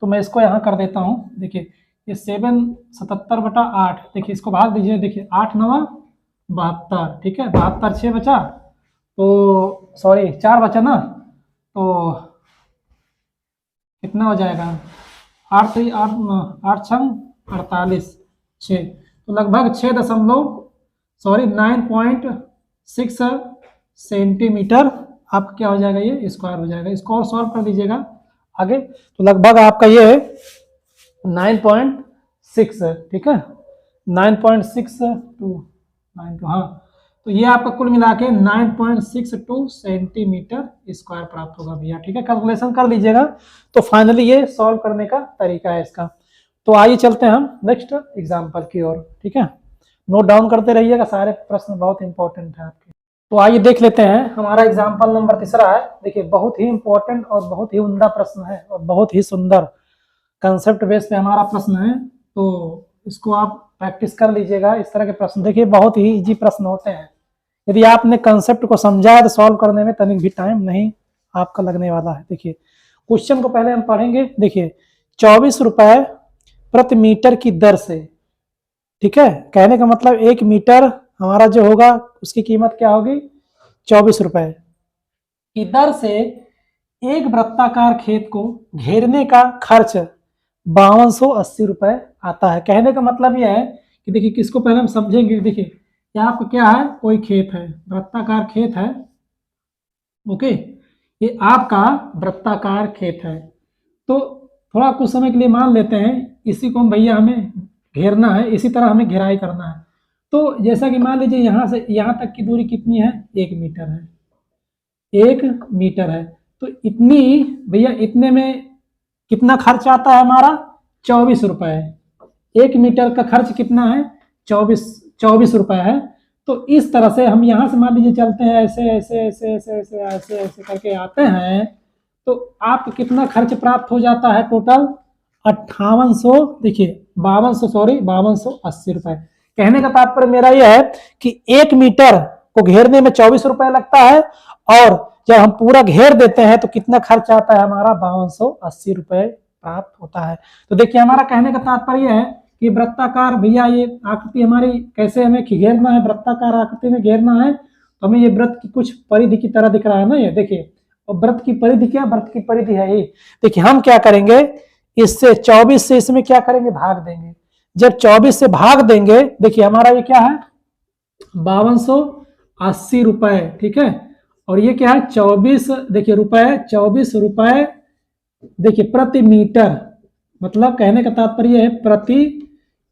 तो मैं इसको यहाँ कर देता हूँ। देखिए ये 7 77/8, देखिए इसको भाग दीजिए। देखिए 8 9 72, ठीक है, 72 6 बचा, तो सॉरी 4 बचा ना, तो कितना हो जाएगा? 8 3 8 8 6 48 6, तो लगभग 9.6 सेंटीमीटर आपका क्या हो जाएगा? ये स्क्वायर हो जाएगा। इसको और सॉल्व कर दीजिएगा आगे, तो लगभग आपका ये 9.6, ठीक है, 9.62 हाँ, तो ये आपका कुल मिला के 9.62 सेंटीमीटर स्क्वायर प्राप्त होगा भैया, ठीक है। कैलकुलेशन कर लीजिएगा। तो फाइनली ये सॉल्व करने का तरीका है इसका। तो आइए चलते हैं हम नेक्स्ट एग्जाम्पल की ओर, ठीक है। नोट डाउन करते रहिएगा, सारे प्रश्न बहुत इंपॉर्टेंट है आपके। तो आइए देख लेते हैं, हमारा एग्जाम्पल नंबर 3 है। देखिए बहुत ही इंपॉर्टेंट और बहुत ही उम्दा प्रश्न है, और बहुत ही सुंदर कंसेप्ट बेस पे हमारा प्रश्न है, तो इसको आप प्रैक्टिस कर लीजिएगा। इस तरह के प्रश्न देखिए बहुत ही इजी प्रश्न होते हैं। यदि आपने कंसेप्ट को समझा है तो सॉल्व करने में तनिक भी टाइम नहीं आपका लगने वाला है। देखिए क्वेश्चन को पहले हम पढ़ेंगे। देखिए 24 रुपए प्रति मीटर की दर से, ठीक है, कहने का मतलब 1 मीटर हमारा जो होगा उसकी कीमत क्या होगी? 24 रुपए की दर से एक वृत्ताकार खेत को घेरने का खर्च 5280 रुपए आता है। कहने का मतलब यह है कि देखिए किसको पहले हम समझेंगे। देखिए यहाँ आपका क्या है? कोई खेत है, वृत्ताकार खेत है, ओके, ये आपका वृत्ताकार खेत है। तो थोड़ा कुछ समय के लिए मान लेते हैं इसी को हम भैया हमें घेरना है, इसी तरह हमें घेराई करना है। तो जैसा कि मान लीजिए यहाँ से यहाँ तक की दूरी कितनी है? 1 मीटर है, 1 मीटर है। तो इतनी भैया, इतने में कितना खर्च आता है हमारा? 24 रुपए। 1 मीटर का खर्च कितना है? 24 रुपए है। तो इस तरह से हम यहाँ से मान लीजिए चलते हैं, ऐसे ऐसे ऐसे ऐसे ऐसे ऐसे ऐसे करके आते हैं, तो आपको कितना खर्च प्राप्त हो जाता है? टोटल 5800, देखिए 5200, सॉरी 5280 रुपए। कहने का तात्पर्य मेरा यह है कि 1 मीटर को घेरने में 24 रुपए लगता है, और जब हम पूरा घेर देते हैं तो कितना खर्च आता है हमारा? 5280 रुपए प्राप्त होता है। तो देखिए हमारा कहने का तात्पर्य है कि वृत्ताकार भैया ये आकृति हमारी कैसे हमें घेरना है? वृत्ताकार आकृति में घेरना है, तो हमें ये वृत्त की कुछ परिधि की तरह दिख रहा है ना, ये देखिए। और वृत्त की परिधि क्या? वृत्त की परिधि है ये। देखिए हम क्या करेंगे, इससे 24 से इसमें क्या करेंगे? भाग देंगे। जब 24 से भाग देंगे, देखिए हमारा ये क्या है? 5280 रुपए, ठीक है। और ये क्या है? 24, देखिए रुपए, 24 रुपए, देखिए प्रति मीटर, मतलब कहने का तात्पर्य है प्रति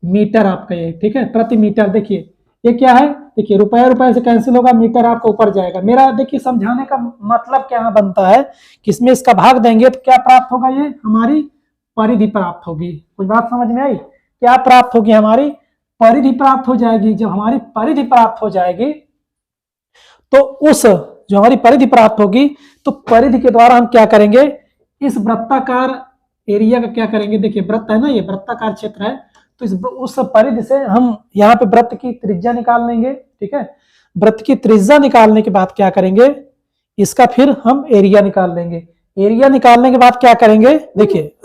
मीटर आपका ये, ठीक है, प्रति मीटर। देखिए ये क्या है? देखिए रुपए रुपए से कैंसिल होगा, मीटर आपका ऊपर जाएगा। मेरा देखिए समझाने का मतलब क्या बनता है कि इसमें इसका भाग देंगे तो क्या प्राप्त होगा? ये हमारी परिधि प्राप्त होगी। कुछ बात समझ में आई? क्या प्राप्त होगी? हमारी परिधि प्राप्त हो जाएगी। जब हमारी परिधि प्राप्त हो जाएगी तो उस जो हमारी परिधि प्राप्त होगी, तो परिधि के द्वारा हम क्या करेंगे? इस वृत्ताकार एरिया का क्या करेंगे? देखिए वृत्त है ना, ये वृत्ताकार क्षेत्र है, तो उस परिधि से हम यहाँ पे वृत्त की त्रिज्या निकाल लेंगे, ठीक है। वृत्त की त्रिज्या निकालने के बाद क्या करेंगे? इसका फिर हम एरिया निकाल लेंगे। एरिया निकालने के बाद क्या करेंगे? देखिए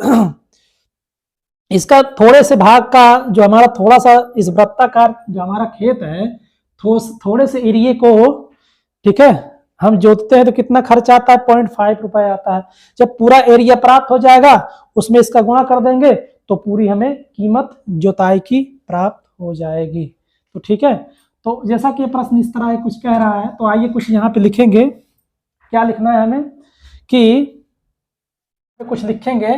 इसका थोड़े से भाग का जो हमारा थोड़ा सा इस वृत्ताकार जो हमारा खेत है, थोड़े से एरिया को, ठीक है, हम जोतते हैं तो कितना खर्च आता है, 0.5 रुपए आता है। जब पूरा एरिया प्राप्त हो जाएगा उसमें इसका गुणा कर देंगे तो पूरी हमें कीमत जोताई की प्राप्त हो जाएगी। तो ठीक है, तो जैसा कि प्रश्न इस तरह कुछ कह रहा है, तो आइए कुछ यहाँ पे लिखेंगे। क्या लिखना है हमें कि कुछ लिखेंगे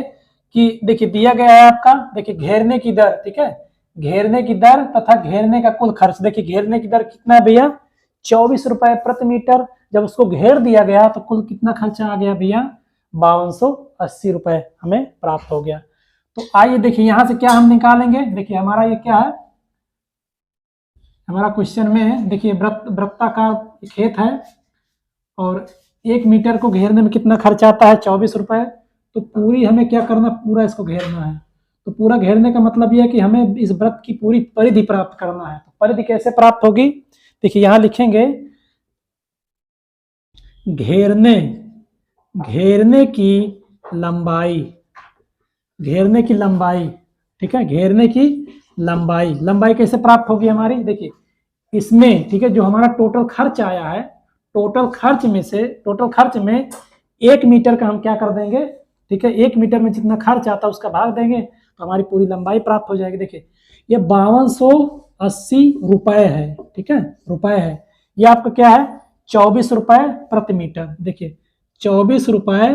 कि देखिए दिया गया है आपका, देखिए घेरने की दर, ठीक है, घेरने की दर तथा घेरने का कुल खर्च। देखिए घेरने की दर कितना है भैया, 24 रुपए प्रति मीटर। जब उसको घेर दिया गया तो कुल कितना खर्चा आ गया भैया, 5280 रुपए हमें प्राप्त हो गया। तो आइए देखिए यहां से क्या हम निकालेंगे। देखिए हमारा ये क्या है, हमारा क्वेश्चन में देखिए वृत्ताकार खेत है और 1 मीटर को घेरने में कितना खर्च आता है, 24 रुपए। तो पूरी हमें क्या करना, पूरा इसको घेरना है। तो पूरा घेरने का मतलब यह है कि हमें इस वृत्त की पूरी परिधि प्राप्त करना है। तो परिधि कैसे प्राप्त होगी, देखिए यहां लिखेंगे घेरने, घेरने की लंबाई, घेरने की लंबाई, ठीक है, घेरने की लंबाई, लंबाई कैसे प्राप्त होगी हमारी, देखिए इसमें, ठीक है, जो हमारा टोटल खर्च आया है, टोटल खर्च में से, टोटल खर्च में 1 मीटर का हम क्या कर देंगे, ठीक है, 1 मीटर में जितना खर्च आता है उसका भाग देंगे तो हमारी पूरी लंबाई प्राप्त हो जाएगी। देखिए ये 5280 रुपए है, ठीक है, रुपए है। ये आपका क्या है, 24 रुपए प्रति मीटर। देखिए 24 रुपए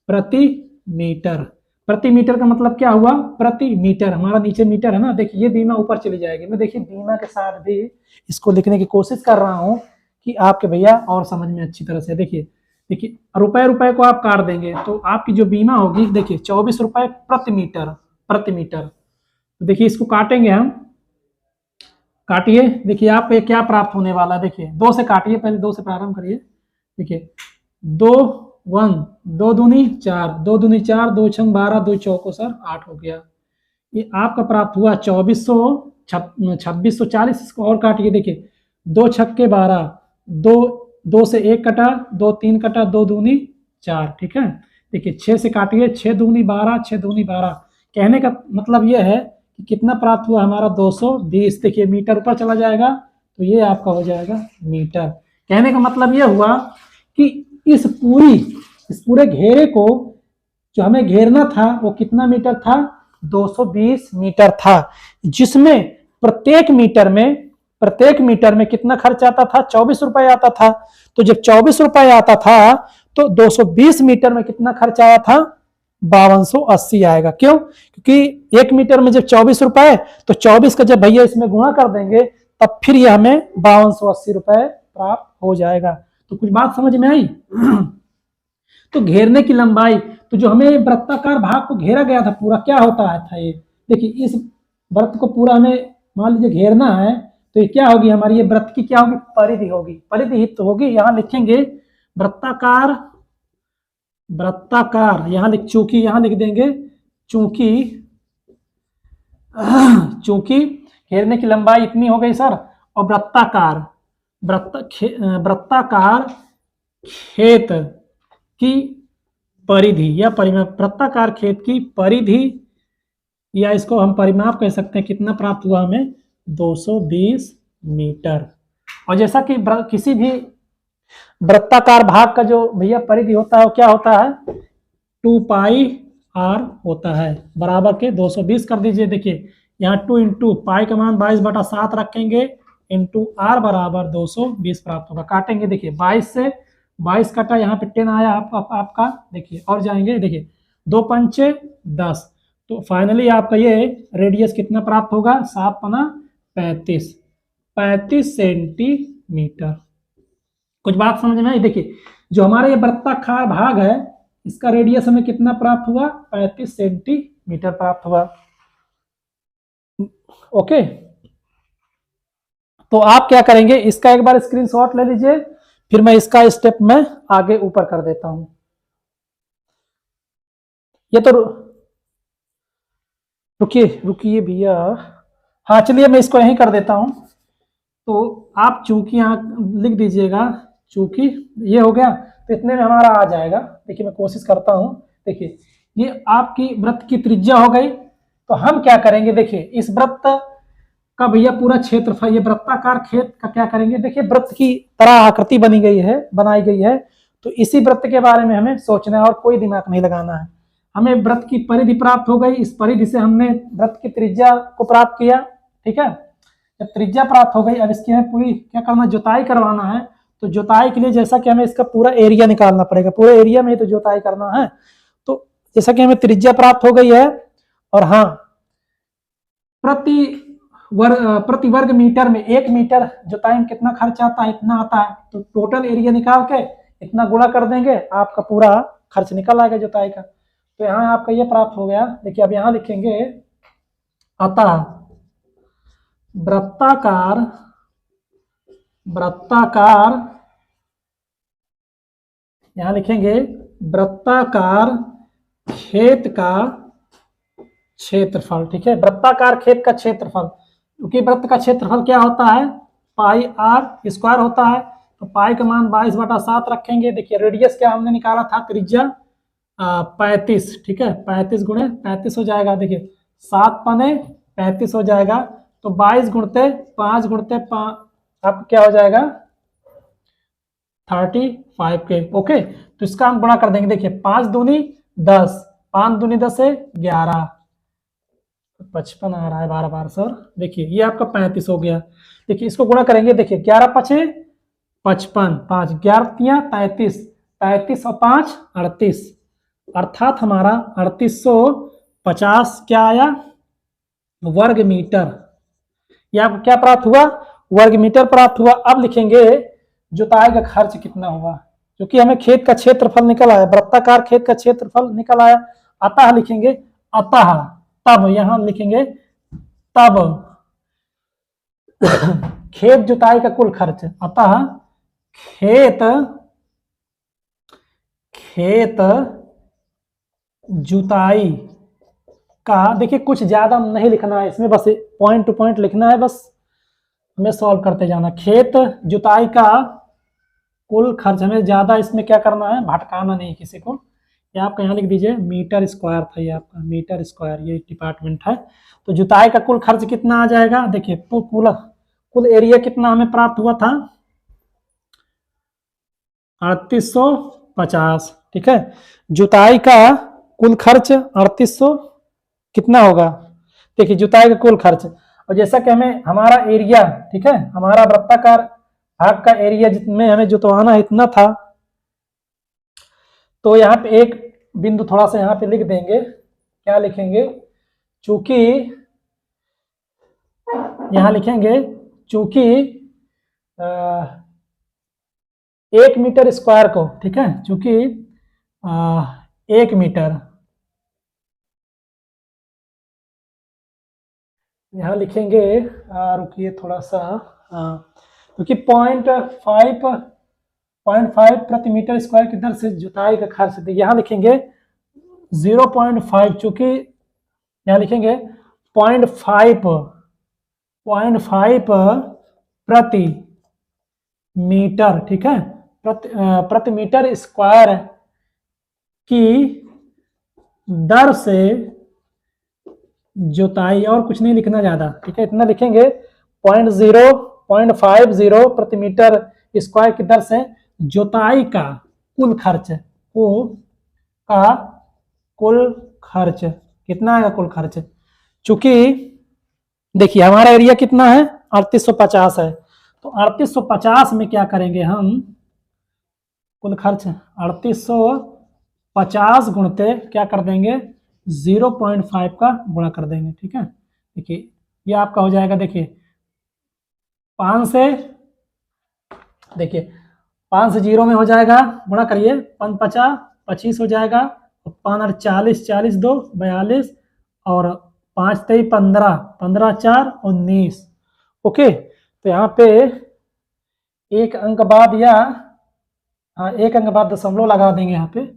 प्रति मीटर, प्रति मीटर का मतलब क्या हुआ, प्रति मीटर, हमारा नीचे मीटर है ना। देखिए ये बीमा ऊपर चली जाएगी। मैं देखिए बीमा के साथ भी इसको लिखने की कोशिश कर रहा हूं कि आपके भैया और समझ में अच्छी तरह से। देखिए देखिए रुपए रुपए को आप काट देंगे तो आपकी जो बीमा होगी, देखिए 24 रुपए प्रति मीटर, प्रति मीटर। तो देखिए इसको काटेंगे हम, काटिए। देखिए आप पे क्या प्राप्त होने वाला है, देखिए 2 से काटिए, पहले 2 से प्रारंभ करिए। देखिए 2 1, 2 दूनी 4, 2 दूनी 4, 2 छंग 12, 2 चौको सर 8 हो गया। ये आपका प्राप्त हुआ 2400, 2640। इसको और काटिए, देखिए 2 छक्के 12, 2 से 1 कटा, 2 3 कटा, 2 दूनी 4, ठीक है। देखिए 6 से काटिए, 6 दूनी 12, 6 दूनी 12। कहने का मतलब यह है कि कितना प्राप्त हुआ हमारा, 220। देखिए मीटर ऊपर चला जाएगा तो ये आपका हो जाएगा मीटर। कहने का मतलब यह हुआ कि इस पूरे घेरे को जो हमें घेरना था वो कितना मीटर था, 220 मीटर था, जिसमें प्रत्येक मीटर में कितना खर्च आता था, 24 रुपए आता था। तो जब 24 रुपए आता था तो 220 मीटर में कितना खर्च आया था, 5280 आएगा। क्यों, क्योंकि 1 मीटर में जब 24 रुपए तो 24 का जब भैया इसमें गुणा कर देंगे तब फिर ये हमें 5280 रुपए प्राप्त हो जाएगा। तो कुछ बात समझ में आई। तो घेरने की लंबाई, तो जो हमें वृत्ताकार भाग को घेरा गया था पूरा, क्या होता है था ये, देखिए इस वृत्त को पूरा हमें मान लीजिए घेरना है तो ये क्या होगी हमारी, ये वृत्त की क्या होगी, परिधि होगी, परिधि ही तो होगी। यहां लिखेंगे वृत्ताकार, वृत्ताकार यहां चूंकि यहां लिख देंगे चूंकि, चूंकि घेरने की लंबाई इतनी हो गई सर, और वृत्ताकार वृत्ताकार खेत की परिधि या परिमाप, वृत्ताकार खेत की परिधि या इसको हम परिमाप कह सकते हैं, कितना प्राप्त हुआ हमें, 220 मीटर। और जैसा कि किसी भी वृत्ताकार भाग का जो भैया परिधि होता है वो क्या होता है, 2 पाई आर होता है, बराबर के 220 कर दीजिए। देखिए यहाँ 2 इंटू पाई का मान 22/7 रखेंगे, इंटू आर बराबर 220 प्राप्त होगा। काटेंगे, देखिए 22 से 22 कटा, यहाँ पे 10 आया आपका। देखिए और जाएंगे, देखिए 2 पंचे 10, तो फाइनली आपका ये रेडियस कितना प्राप्त होगा, 7 पना 35 सेंटीमीटर। कुछ बात समझ में आई। देखिए जो हमारा ये वृत्ताकार भाग है इसका रेडियस हमें कितना प्राप्त हुआ, 35 सेंटीमीटर प्राप्त हुआ। ओके, तो आप क्या करेंगे, इसका एक बार स्क्रीनशॉट ले लीजिए, फिर मैं इसका स्टेप में आगे ऊपर कर देता हूं। ये तो रुकिए भैया, हाँ चलिए मैं इसको यहीं कर देता हूं। तो आप चूंकि यहाँ लिख दीजिएगा, चूंकि ये हो गया तो इतने में हमारा आ जाएगा। देखिए मैं कोशिश करता हूं। देखिए ये आपकी वृत्त की त्रिज्या हो गई। तो हम क्या करेंगे, देखिए इस वृत्त का भैया पूरा क्षेत्रफल, ये वृत्ताकार खेत का क्या करेंगे, देखिए वृत्त की तरह आकृति बनाई गई है, तो इसी वृत्त के बारे में हमें सोचना है और कोई दिमाग नहीं लगाना है। हमें वृत्त की परिधि प्राप्त हो गई, इस परिधि से हमने वृत्त की त्रिज्या को प्राप्त किया, ठीक है। जब त्रिज्या प्राप्त हो गई, अब इसकी हमें पूरी क्या करना, जुताई करवाना है। तो जुताई के लिए जैसा कि हमें इसका पूरा एरिया निकालना पड़ेगा, पूरे एरिया में तो जुताई करना है। तो जैसा कि हमें त्रिज्या प्राप्त हो गई है, और हाँ, प्रति वर्ग मीटर में 1 मीटर जुताई में कितना खर्च आता है, इतना आता है। तो टोटल एरिया निकाल के इतना गुणा कर देंगे, आपका पूरा खर्च निकल आएगा जुताई का। तो यहाँ आपका ये प्राप्त हो गया। देखिए अब यहाँ लिखेंगे अतः वृत्ताकार, यहाँ लिखेंगे वृत्ताकार खेत का क्षेत्रफल, ठीक है। वृत्ताकार खेत का क्षेत्रफल, क्योंकि वृत्त का क्षेत्रफल क्या होता है, पाई आर स्क्वायर होता है। तो पाई का मान 22/7 रखेंगे। देखिए रेडियस क्या हमने निकाला था, त्रिज्या 35, ठीक है। 35 गुणे 35 हो जाएगा। देखिए 7 पने 35 हो जाएगा। तो 22 गुणते 5 गुणते 5 आपका क्या हो जाएगा, 35 के। ओके, तो इसका हम गुणा कर देंगे। देखिए 5 दूनी 10, 5 दूनी 10 है 11, 55 आ रहा है 12 और देखिए ये आपका 35 हो गया। देखिए इसको गुणा करेंगे। देखिए 11 पचे 55, 5 11 33, 33 और 5 38, अर्थात हमारा 3850 क्या आया, वर्ग मीटर। ये आपको क्या प्राप्त हुआ, वर्ग मीटर प्राप्त हुआ। अब लिखेंगे जुताई का खर्च कितना हुआ, क्योंकि हमें खेत का क्षेत्रफल निकल आया, वृत्ताकार खेत का क्षेत्रफल निकल आया। अतः लिखेंगे, अतः तब, यहां लिखेंगे तब खेत जुताई का कुल खर्च। अतः खेत जुताई का, देखिए कुछ ज्यादा नहीं लिखना है इसमें, बस पॉइंट टू पॉइंट लिखना है, बस हमें सॉल्व करते जाना। खेत जुताई का कुल खर्च, हमें ज्यादा इसमें क्या करना है, भटकाना नहीं किसी को। ये आपका यहाँ लिख दीजिए, मीटर स्क्वायर था ये आपका, मीटर स्क्वायर ये डिपार्टमेंट है। तो जुताई का कुल खर्च कितना आ जाएगा, देखिए कुल एरिया कितना हमें प्राप्त हुआ था, 3850, ठीक है। जुताई का कुल खर्च 3800 कितना होगा, देखिए जुताई का कुल खर्च। और जैसा कि हमें हमारा एरिया, ठीक है, हमारा वृत्ताकार भाग का एरिया जितने हमें जुतवाना इतना था, तो यहाँ पे एक बिंदु थोड़ा सा यहाँ पे लिख देंगे। क्या लिखेंगे, चूंकि यहाँ लिखेंगे चूंकि 1 मीटर स्क्वायर को, ठीक है, चूंकि 1 मीटर, यहाँ लिखेंगे, रुकिए थोड़ा सा, क्योंकि 0.5 प्रति मीटर स्क्वायर की दर से जुताई का खर्च, यहाँ लिखेंगे 0.5, चूंकि यहाँ लिखेंगे 0.5 प्रति मीटर, ठीक है, प्रति मीटर स्क्वायर की दर से जुताई, और कुछ नहीं लिखना ज्यादा, ठीक है, इतना लिखेंगे। 0.50 प्रति मीटर स्क्वायर की दर से जुताई का कुल खर्च, कितना आएगा कुल खर्च, चूंकि देखिए हमारा एरिया कितना है, 3850 है। तो 3850 में क्या करेंगे हम, कुल खर्च 3850 गुणते क्या कर देंगे, 0.5 का गुणा कर देंगे, ठीक है। देखिए ये आपका हो जाएगा, देखिए 5 से, देखिए 5 से 0 में हो जाएगा, गुणा करिए, 5 25 हो जाएगा, 5 40, 40 2 42, और 5 3 15, 15 4 19। ओके, तो यहाँ पे एक अंक बाद, या हाँ एक अंक बाद दशमलव लगा देंगे, यहाँ पे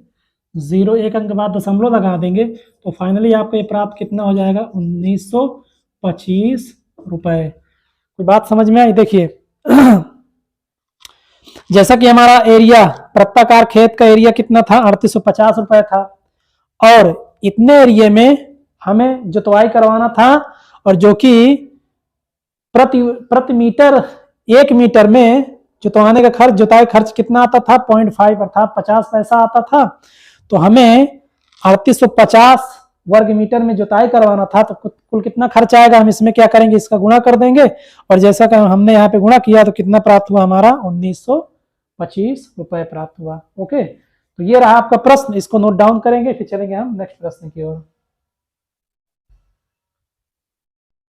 0 एक अंक बाद दशमलव लगा देंगे। तो फाइनली आपको ये प्राप्त कितना हो जाएगा, 1925 रुपए। कोई बात समझ में आई, देखिए जैसा कि हमारा एरिया, वृत्ताकार खेत का एरिया कितना था, 3850 रुपए था, और इतने एरिया में हमें जुतवाई करवाना था, और जो कि प्रति मीटर, 1 मीटर में जुतवाने का खर्च, जुताई खर्च कितना आता था 0.5 अर्थात 50 पैसा आता था। तो हमें 3850 वर्ग मीटर में जुताई करवाना था, तो कुल कितना खर्च आएगा, हम इसमें क्या करेंगे, इसका गुणा कर देंगे और जैसा कि हमने यहाँ पे गुणा किया तो कितना प्राप्त हुआ हमारा 1925 रुपए प्राप्त हुआ। ओके, तो ये रहा आपका प्रश्न, इसको नोट डाउन करेंगे, फिर चलेंगे हम नेक्स्ट प्रश्न की ओर।